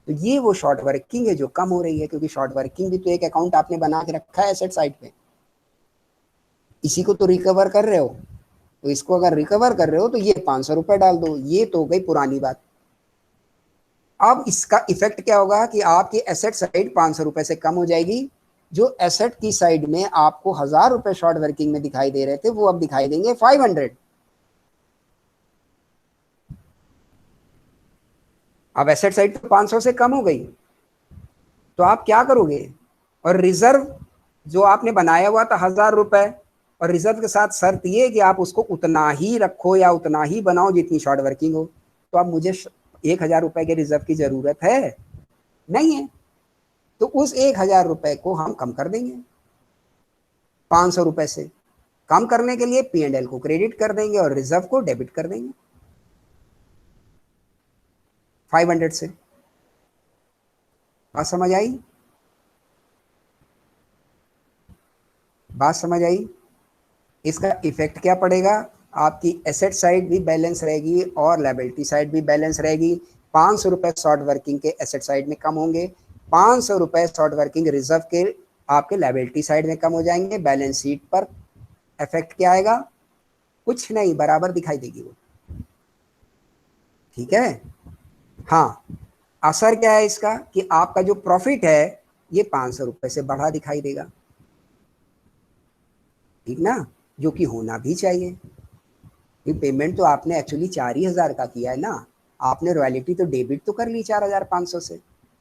तो ये वो शॉर्ट वर्किंग है जो कम हो रही है, क्योंकि शॉर्ट वर्किंग भी तो एक अकाउंट आपने बना के रखा है एसेट साइड पे, इसी को तो रिकवर कर रहे हो। तो इसको अगर रिकवर कर रहे हो तो ये 500 रुपए डाल दो, ये तो हो गई पुरानी बात। अब इसका इफेक्ट क्या होगा कि आपकी एसेट साइड 500 रुपए से कम हो जाएगी, जो एसेट की साइड में आपको 1,000 रुपए शॉर्ट वर्किंग में दिखाई दे रहे थे वो अब दिखाई देंगे 500। अब एसेट साइड तो 500 से कम हो गई, तो आप क्या करोगे? और रिजर्व जो आपने बनाया हुआ था 1,000 रुपए, और रिजर्व के साथ शर्त ये कि आप उसको उतना ही रखो या उतना ही बनाओ जितनी शॉर्ट वर्किंग हो। तो अब मुझे 1,000 रुपए के रिजर्व की जरूरत है नहीं है, तो उस 1,000 रुपए को हम कम कर देंगे 500 रुपए से। कम करने के लिए P&L को क्रेडिट कर देंगे और रिजर्व को डेबिट कर देंगे 500 से। बात समझ आई? बात समझ आई? इसका इफेक्ट क्या पड़ेगा? आपकी एसेट साइड भी बैलेंस रहेगी और लायबिलिटी साइड भी बैलेंस रहेगी। 500 रुपए शॉर्ट वर्किंग के एसेट साइड में कम होंगे, 500 रुपए शॉर्ट वर्किंग रिजर्व के आपके लायबिलिटी साइड में कम हो जाएंगे। बैलेंस शीट पर इफेक्ट क्या आएगा? कुछ नहीं, बराबर दिखाई देगी वो, ठीक है। हाँ, असर क्या है इसका कि आपका जो प्रॉफिट है ये 500 रुपए से बढ़ा दिखाई देगा, ठीक ना, जो कि होना भी चाहिए। ये पेमेंट तो आपने एक्चुअली 4,000 का किया है ना, आपने रॉयल्टी तो डेबिट तो कर ली 4,500 से,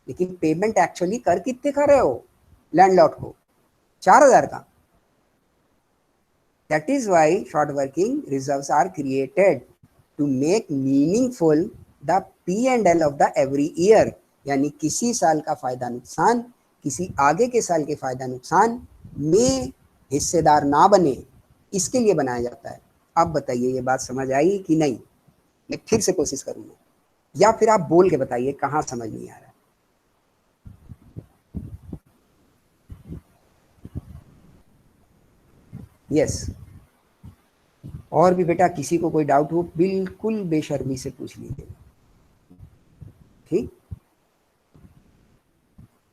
लेकिन पेमेंट एक्चुअली कर कितने कर रहे हो लैंडलॉर्ड को? 4,000 का। That is why short working reserves are created to make meaningful the P&L of the every year, यानी किसी साल का फायदा नुकसान किसी आगे के साल के फायदा नुकसान में हिस्सेदार ना बने, इसके लिए बनाया जाता है। अब बताइए ये बात समझ आई कि नहीं? मैं फिर से कोशिश करूंगा, या फिर आप बोल के बताइए कहाँ समझ नहीं आ रहा है। यस, और भी बेटा किसी को कोई डाउट हो बिल्कुल बेशर्मी से पूछ लीजिए, ठीक?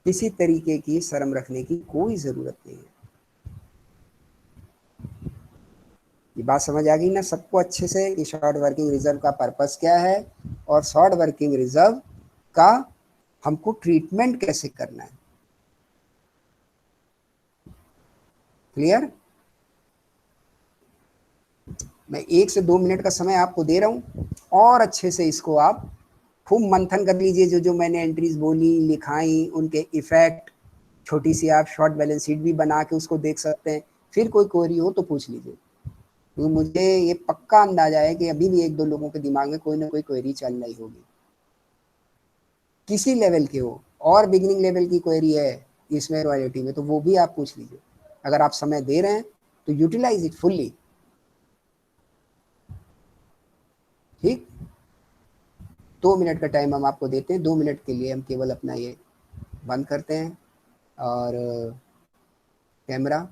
किसी तरीके की शर्म रखने की कोई जरूरत नहीं है। ये बात समझ आ गई ना सबको अच्छे से कि शॉर्ट वर्किंग रिजर्व का पर्पस क्या है और शॉर्ट वर्किंग रिजर्व का हमको ट्रीटमेंट कैसे करना है? क्लियर? मैं 1 से 2 मिनट का समय आपको दे रहा हूं और अच्छे से इसको आप खूब मंथन कर लीजिए। जो जो मैंने एंट्रीज बोली लिखाई उनके इफेक्ट, छोटी सी आप शॉर्ट बैलेंस शीट भी बना के उसको देख सकते हैं। फिर कोई क्वेरी हो तो पूछ लीजिए, तो मुझे ये पक्का अंदाजा है कि अभी भी 1-2 लोगों के दिमाग में कोई ना कोई क्वेरी चल रही होगी, किसी लेवल के हो, और बिगिनिंग लेवल की क्वेरी है इसमें रॉयल्टी में तो वो भी आप पूछ लीजिए। अगर आप समय दे रहे हैं तो यूटिलाइज इट फुल्ली, ठीक? 2 मिनट का टाइम हम आपको देते हैं, 2 मिनट के लिए हम केवल अपना ये बंद करते हैं और कैमरा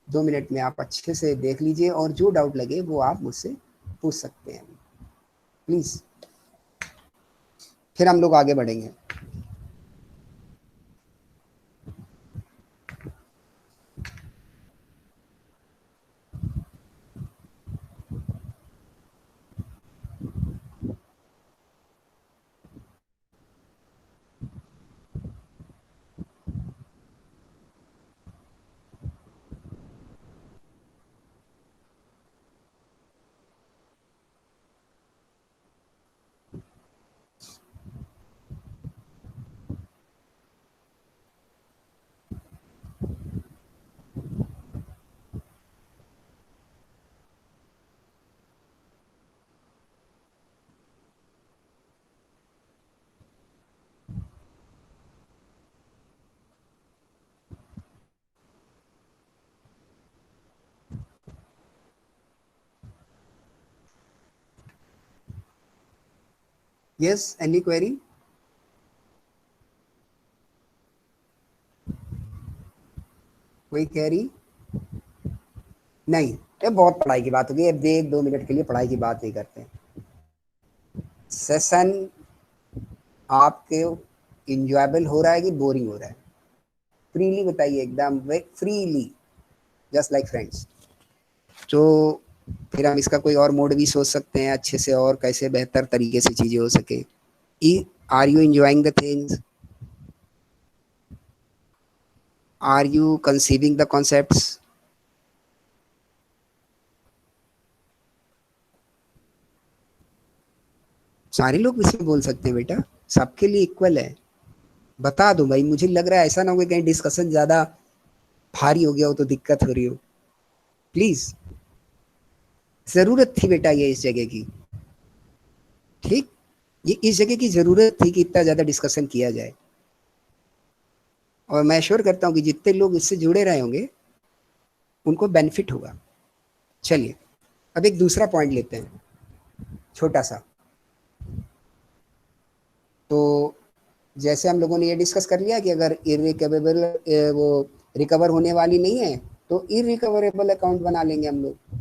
2 मिनट में आप अच्छे से देख लीजिए और जो डाउट लगे वो आप मुझसे पूछ सकते हैं प्लीज, फिर हम लोग आगे बढ़ेंगे। Yes, any query? कोई क्वेरी नहीं? ये बहुत पढ़ाई की बात होगी, अब 1-2 मिनट के लिए पढ़ाई की बात नहीं करते। सेशन आपके इंजॉयबल हो रहा है कि बोरिंग हो रहा है? फ्रीली बताइए, एकदम फ्रीली, जस्ट लाइक फ्रेंड्स। तो फिर हम इसका कोई और मोड भी सोच सकते हैं अच्छे से और कैसे बेहतर तरीके से चीजें हो सके। Are you enjoying the things? Are you conceiving the concepts? सारे लोग इसमें बोल सकते हैं बेटा, सबके लिए इक्वल है। बता दो भाई, मुझे लग रहा है ऐसा ना हो कि कहीं डिस्कशन ज्यादा भारी हो गया हो तो दिक्कत हो रही हो। प्लीज, जरूरत थी बेटा ये इस जगह की, ठीक? ये इस जगह की जरूरत थी कि इतना ज्यादा डिस्कशन किया जाए, और मैं श्योर करता हूँ कि जितने लोग इससे जुड़े रहे होंगे उनको बेनिफिट होगा। चलिए अब एक दूसरा पॉइंट लेते हैं, छोटा सा। तो जैसे हम लोगों ने ये डिस्कस कर लिया कि अगर इरिकवेबल वो रिकवर होने वाली नहीं है तो इरिकवरेबल अकाउंट बना लेंगे हम लोग।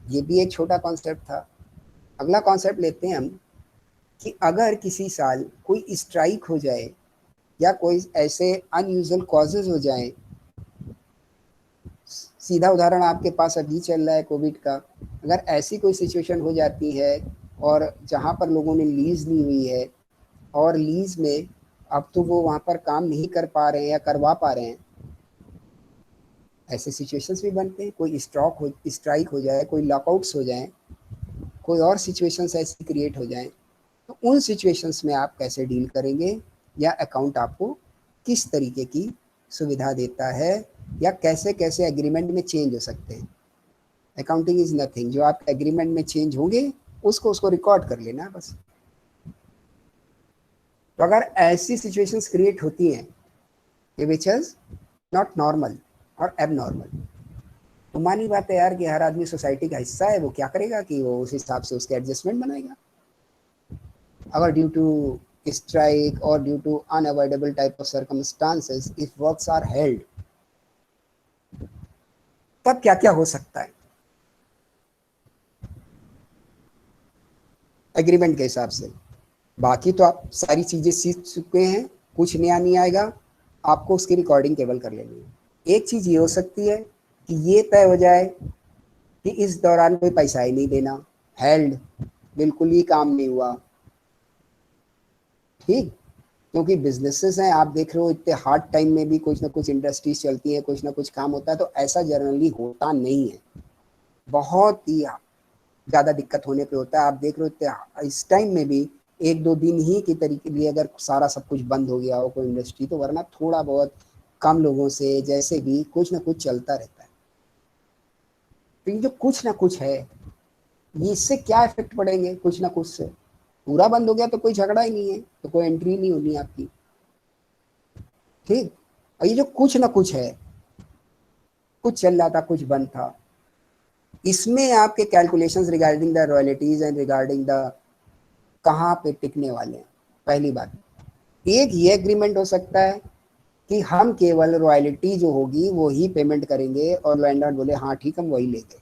ये भी एक छोटा कॉन्सेप्ट था। अगला कॉन्सेप्ट लेते हैं हम कि अगर किसी साल कोई स्ट्राइक हो जाए या कोई ऐसे अनयूजुअल कॉजेज हो जाए, सीधा उदाहरण आपके पास अभी चल रहा है कोविड का, अगर ऐसी कोई सिचुएशन हो जाती है और जहाँ पर लोगों ने लीज ली हुई है और लीज में अब तो वो वहाँ पर काम नहीं कर पा रहे हैं या करवा पा रहे हैं, ऐसे सिचुएशंस भी बनते हैं। कोई स्ट्राइक हो जाए, कोई लॉकआउट्स हो जाए, कोई और सिचुएशंस ऐसी क्रिएट हो जाए, तो उन सिचुएशंस में आप कैसे डील करेंगे या अकाउंट आपको किस तरीके की सुविधा देता है या कैसे कैसे एग्रीमेंट में चेंज हो सकते हैं। अकाउंटिंग इज नथिंग, जो आप एग्रीमेंट में चेंज होंगे उसको रिकॉर्ड कर लेना बस। तो अगर ऐसी सिचुएशंस क्रिएट होती हैं विच इज नॉट नॉर्मल और एबनॉर्मल, तो मानी बात है यार कि हर आदमी सोसाइटी का हिस्सा है, वो क्या करेगा कि वो उस हिसाब से उसके एडजस्टमेंट बनाएगा। अगर due to strike or due to unavoidable type of circumstances if works are held, तब क्या क्या हो सकता है एग्रीमेंट के हिसाब से। बाकी तो आप सारी चीजें सीख चुके हैं, कुछ नया नहीं आएगा, आपको उसकी रिकॉर्डिंग केवल कर लेनी है। एक चीज ये हो सकती है कि ये तय हो जाए कि इस दौरान कोई पैसा ही नहीं देना, हेल्ड, बिल्कुल ही काम नहीं हुआ, ठीक। क्योंकि बिजनेसेस हैं, आप देख रहे हो इतने हार्ड टाइम में भी कुछ ना कुछ इंडस्ट्रीज चलती है, कुछ ना कुछ काम होता है, तो ऐसा जनरली होता नहीं है, बहुत ही ज़्यादा दिक्कत होने पे होता है। आप देख रहे हो इस टाइम में भी एक दो दिन ही के तरीके लिए अगर सारा सब कुछ बंद हो गया हो कोई इंडस्ट्री, तो वरना थोड़ा बहुत कम लोगों से जैसे भी कुछ ना कुछ चलता रहता है। तो ये जो कुछ ना कुछ है, ये इससे क्या इफेक्ट पड़ेंगे, कुछ ना कुछ से पूरा बंद हो गया तो कोई झगड़ा ही नहीं है, तो कोई एंट्री नहीं होनी आपकी, ठीक। और ये जो कुछ ना कुछ है, कुछ चल रहा था कुछ बंद था, इसमें आपके calculations regarding the royalties and regarding the कहाँ पे टिकने वाले हैं। पहली बात, एक ये एग्रीमेंट हो सकता है कि हम केवल रॉयल्टी जो होगी वो ही पेमेंट करेंगे और लैंडलॉर्ड बोले हाँ ठीक हम वही लेंगे।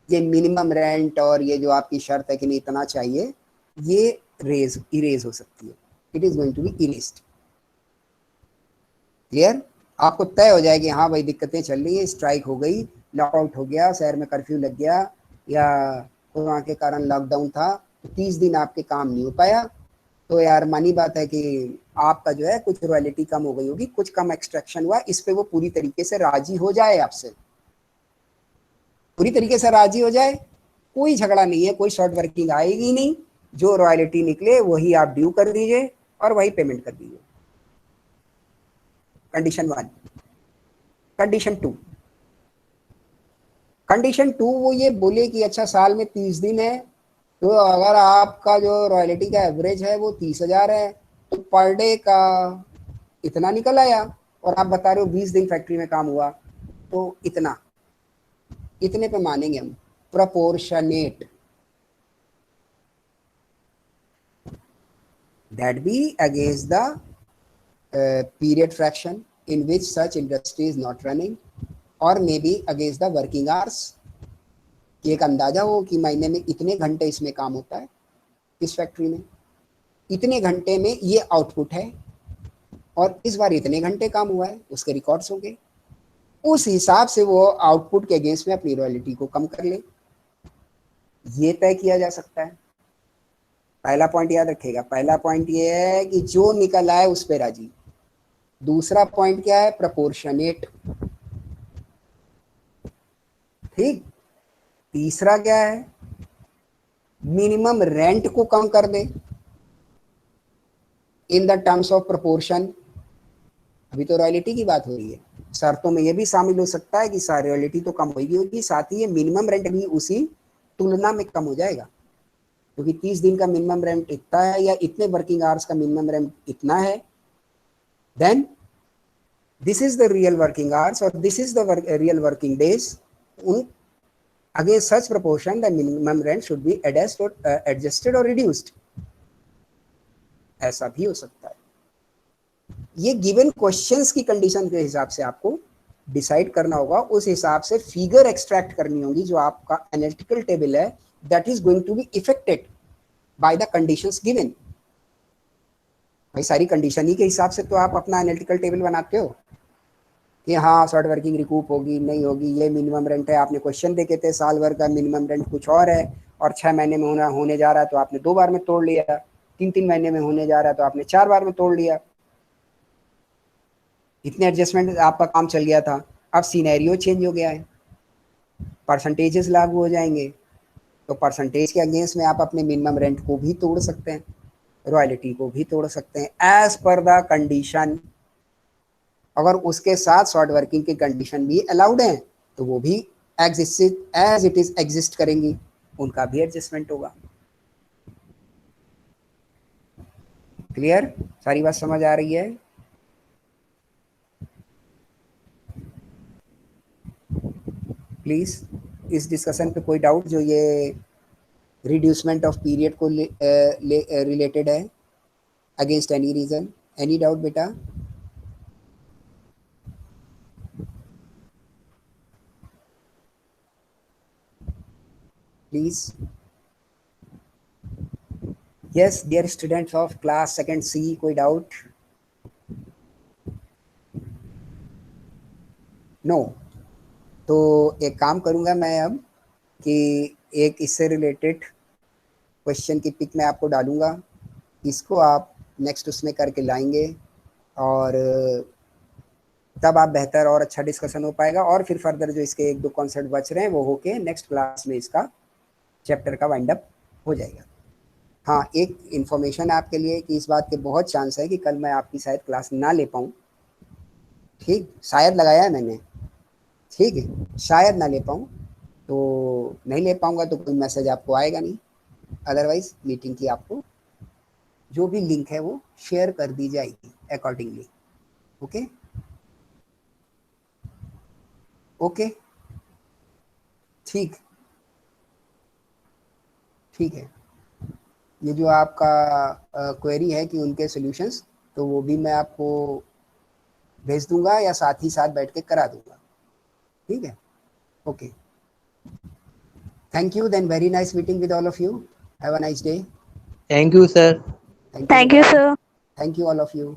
ये मिनिमम रेंट और ये जो आपकी शर्त है कि नहीं इतना चाहिए, ये इरेज हो सकती है, it is going to be erased. Clear, आपको तय हो जाएगी हाँ भाई दिक्कतें चल रही है, स्ट्राइक हो गई, लॉकआउट हो गया, शहर में कर्फ्यू लग गया या कोरोना के कारण लॉकडाउन था, तो 30 दिन आपके काम नहीं हो पाया, तो यार मानी बात है कि आपका जो है कुछ रॉयल्टी कम हो गई होगी, कुछ कम एक्सट्रैक्शन हुआ, इस पे वो पूरी तरीके से राजी हो जाए आपसे, पूरी तरीके से राजी हो जाए, कोई झगड़ा नहीं है, कोई शॉर्ट वर्किंग आएगी नहीं, जो रॉयल्टी निकले वही आप ड्यू कर दीजिए और वही पेमेंट कर दीजिए। कंडीशन 1। कंडीशन 2, कंडीशन 2 वो ये बोले कि अच्छा साल में 30 दिन है, तो अगर आपका जो रॉयल्टी का एवरेज है वो 30,000 है, तो पर डे का इतना निकल आया, और आप बता रहे हो 20 दिन फैक्ट्री में काम हुआ, तो इतना, इतने पे मानेंगे हम, proportionate, that be against the period fraction in which such industry is not running, or maybe against the working hours, कि एक अंदाजा हो कि महीने में इतने घंटे इसमें काम होता है इस फैक्ट्री में, इतने घंटे में ये आउटपुट है और इस बार इतने घंटे काम हुआ है, उसके रिकॉर्ड्स होंगे, उस हिसाब से वो आउटपुट के अगेंस्ट में अपनी रॉयल्टी को कम कर ले, ये तय किया जा सकता है। पहला पॉइंट याद रखिएगा, पहला पॉइंट ये है कि जो निकल आए उस पे राजी। दूसरा पॉइंट क्या है, प्रपोर्शनेट, ठीक। तीसरा क्या है, मिनिमम रेंट को कम कर दे in the terms of proportion. अभी तो रॉयल्टी की बात हो रही है, शर्तों में ये भी शामिल हो सकता है कि रॉयल्टी तो कम होगी, साथ ही ये मिनिमम रेंट भी उसी तुलना में कम हो जाएगा, क्योंकि 30 दिन का मिनिमम रेंट इतना है या इतने वर्किंग आवर्स का मिनिमम रेंट इतना है, then this is the real working hours और this is the real working days, उन against such proportion the minimum rent should be adjusted or reduced, ऐसा भी हो सकता है। ये गिवन क्वेश्चंस की कंडीशन के हिसाब से आपको डिसाइड करना होगा, उस हिसाब से फिगर एक्सट्रैक्ट करनी होगी, जो आपका एनालिटिकल टेबल है that is going to be affected by the conditions given. भाई सारी कंडीशन ही के हिसाब से तो आप अपना एनालिटिकल टेबल बनाते हो कि हाँ शॉर्ट वर्किंग रिकूप होगी नहीं होगी, ये मिनिमम रेंट है, आपने क्वेश्चन देखे थे साल भर का मिनिमम रेंट कुछ और है और 6 महीने में होने जा रहा है तो आपने 2 बार में तोड़ लिया, 3 महीने में होने जा रहा है तो आपने 4 बार में तोड़ लिया, इतने एडजस्टमेंट आपका काम चल गया था। अब सीनेरियो चेंज हो गया है, परसेंटेजेस लागू हो जाएंगे, तो परसेंटेज के अगेंस्ट में आप अपने मिनिमम रेंट को भी तोड़ सकते हैं, रॉयल्टी को भी तोड़ सकते हैं एज पर द कंडीशन। अगर उसके साथ शॉर्ट वर्किंग की कंडीशन भी अलाउड है तो वो भी एज इट इज एग्जिस्ट करेंगी, उनका भी एडजस्टमेंट होगा। क्लियर, सारी बात समझ आ रही है? प्लीज इस डिस्कशन पे कोई डाउट जो ये रिड्यूसमेंट ऑफ पीरियड को रिलेटेड है against any reason? Any doubt बेटा? Please. Yes dear students of class second C, कोई डाउट? नो। तो एक काम करूंगा मैं अब कि एक इससे रिलेटेड क्वेश्चन की पिक मैं आपको डालूंगा, इसको आप नेक्स्ट उसमें करके लाएंगे और तब आप बेहतर और अच्छा डिस्कशन हो पाएगा, और फिर फर्दर जो इसके एक दो कॉन्सेप्ट बच रहे हैं वो होके नेक्स्ट क्लास में इसका चैप्टर का वाइंड अप हो जाएगा। हाँ, एक इन्फॉर्मेशन आपके लिए कि इस बात के बहुत चांस है कि कल मैं आपकी शायद क्लास ना ले पाऊँ। ठीक, शायद लगाया है मैंने, ठीक है, शायद ना ले पाऊँ, तो नहीं ले पाऊँगा तो कोई मैसेज आपको आएगा नहीं, अदरवाइज मीटिंग की आपको जो भी लिंक है वो शेयर कर दी जाएगी अकॉर्डिंगली। ओके ओके, ठीक ठीक है। ये जो आपका क्वेरी है कि उनके सॉल्यूशंस, तो वो भी मैं आपको भेज दूंगा या साथ ही साथ बैठ के करा दूंगा, ठीक है? Okay, thank you then, very nice meeting with all of you, have a nice day. Thank you sir. Thank you, sir. Thank you all of you.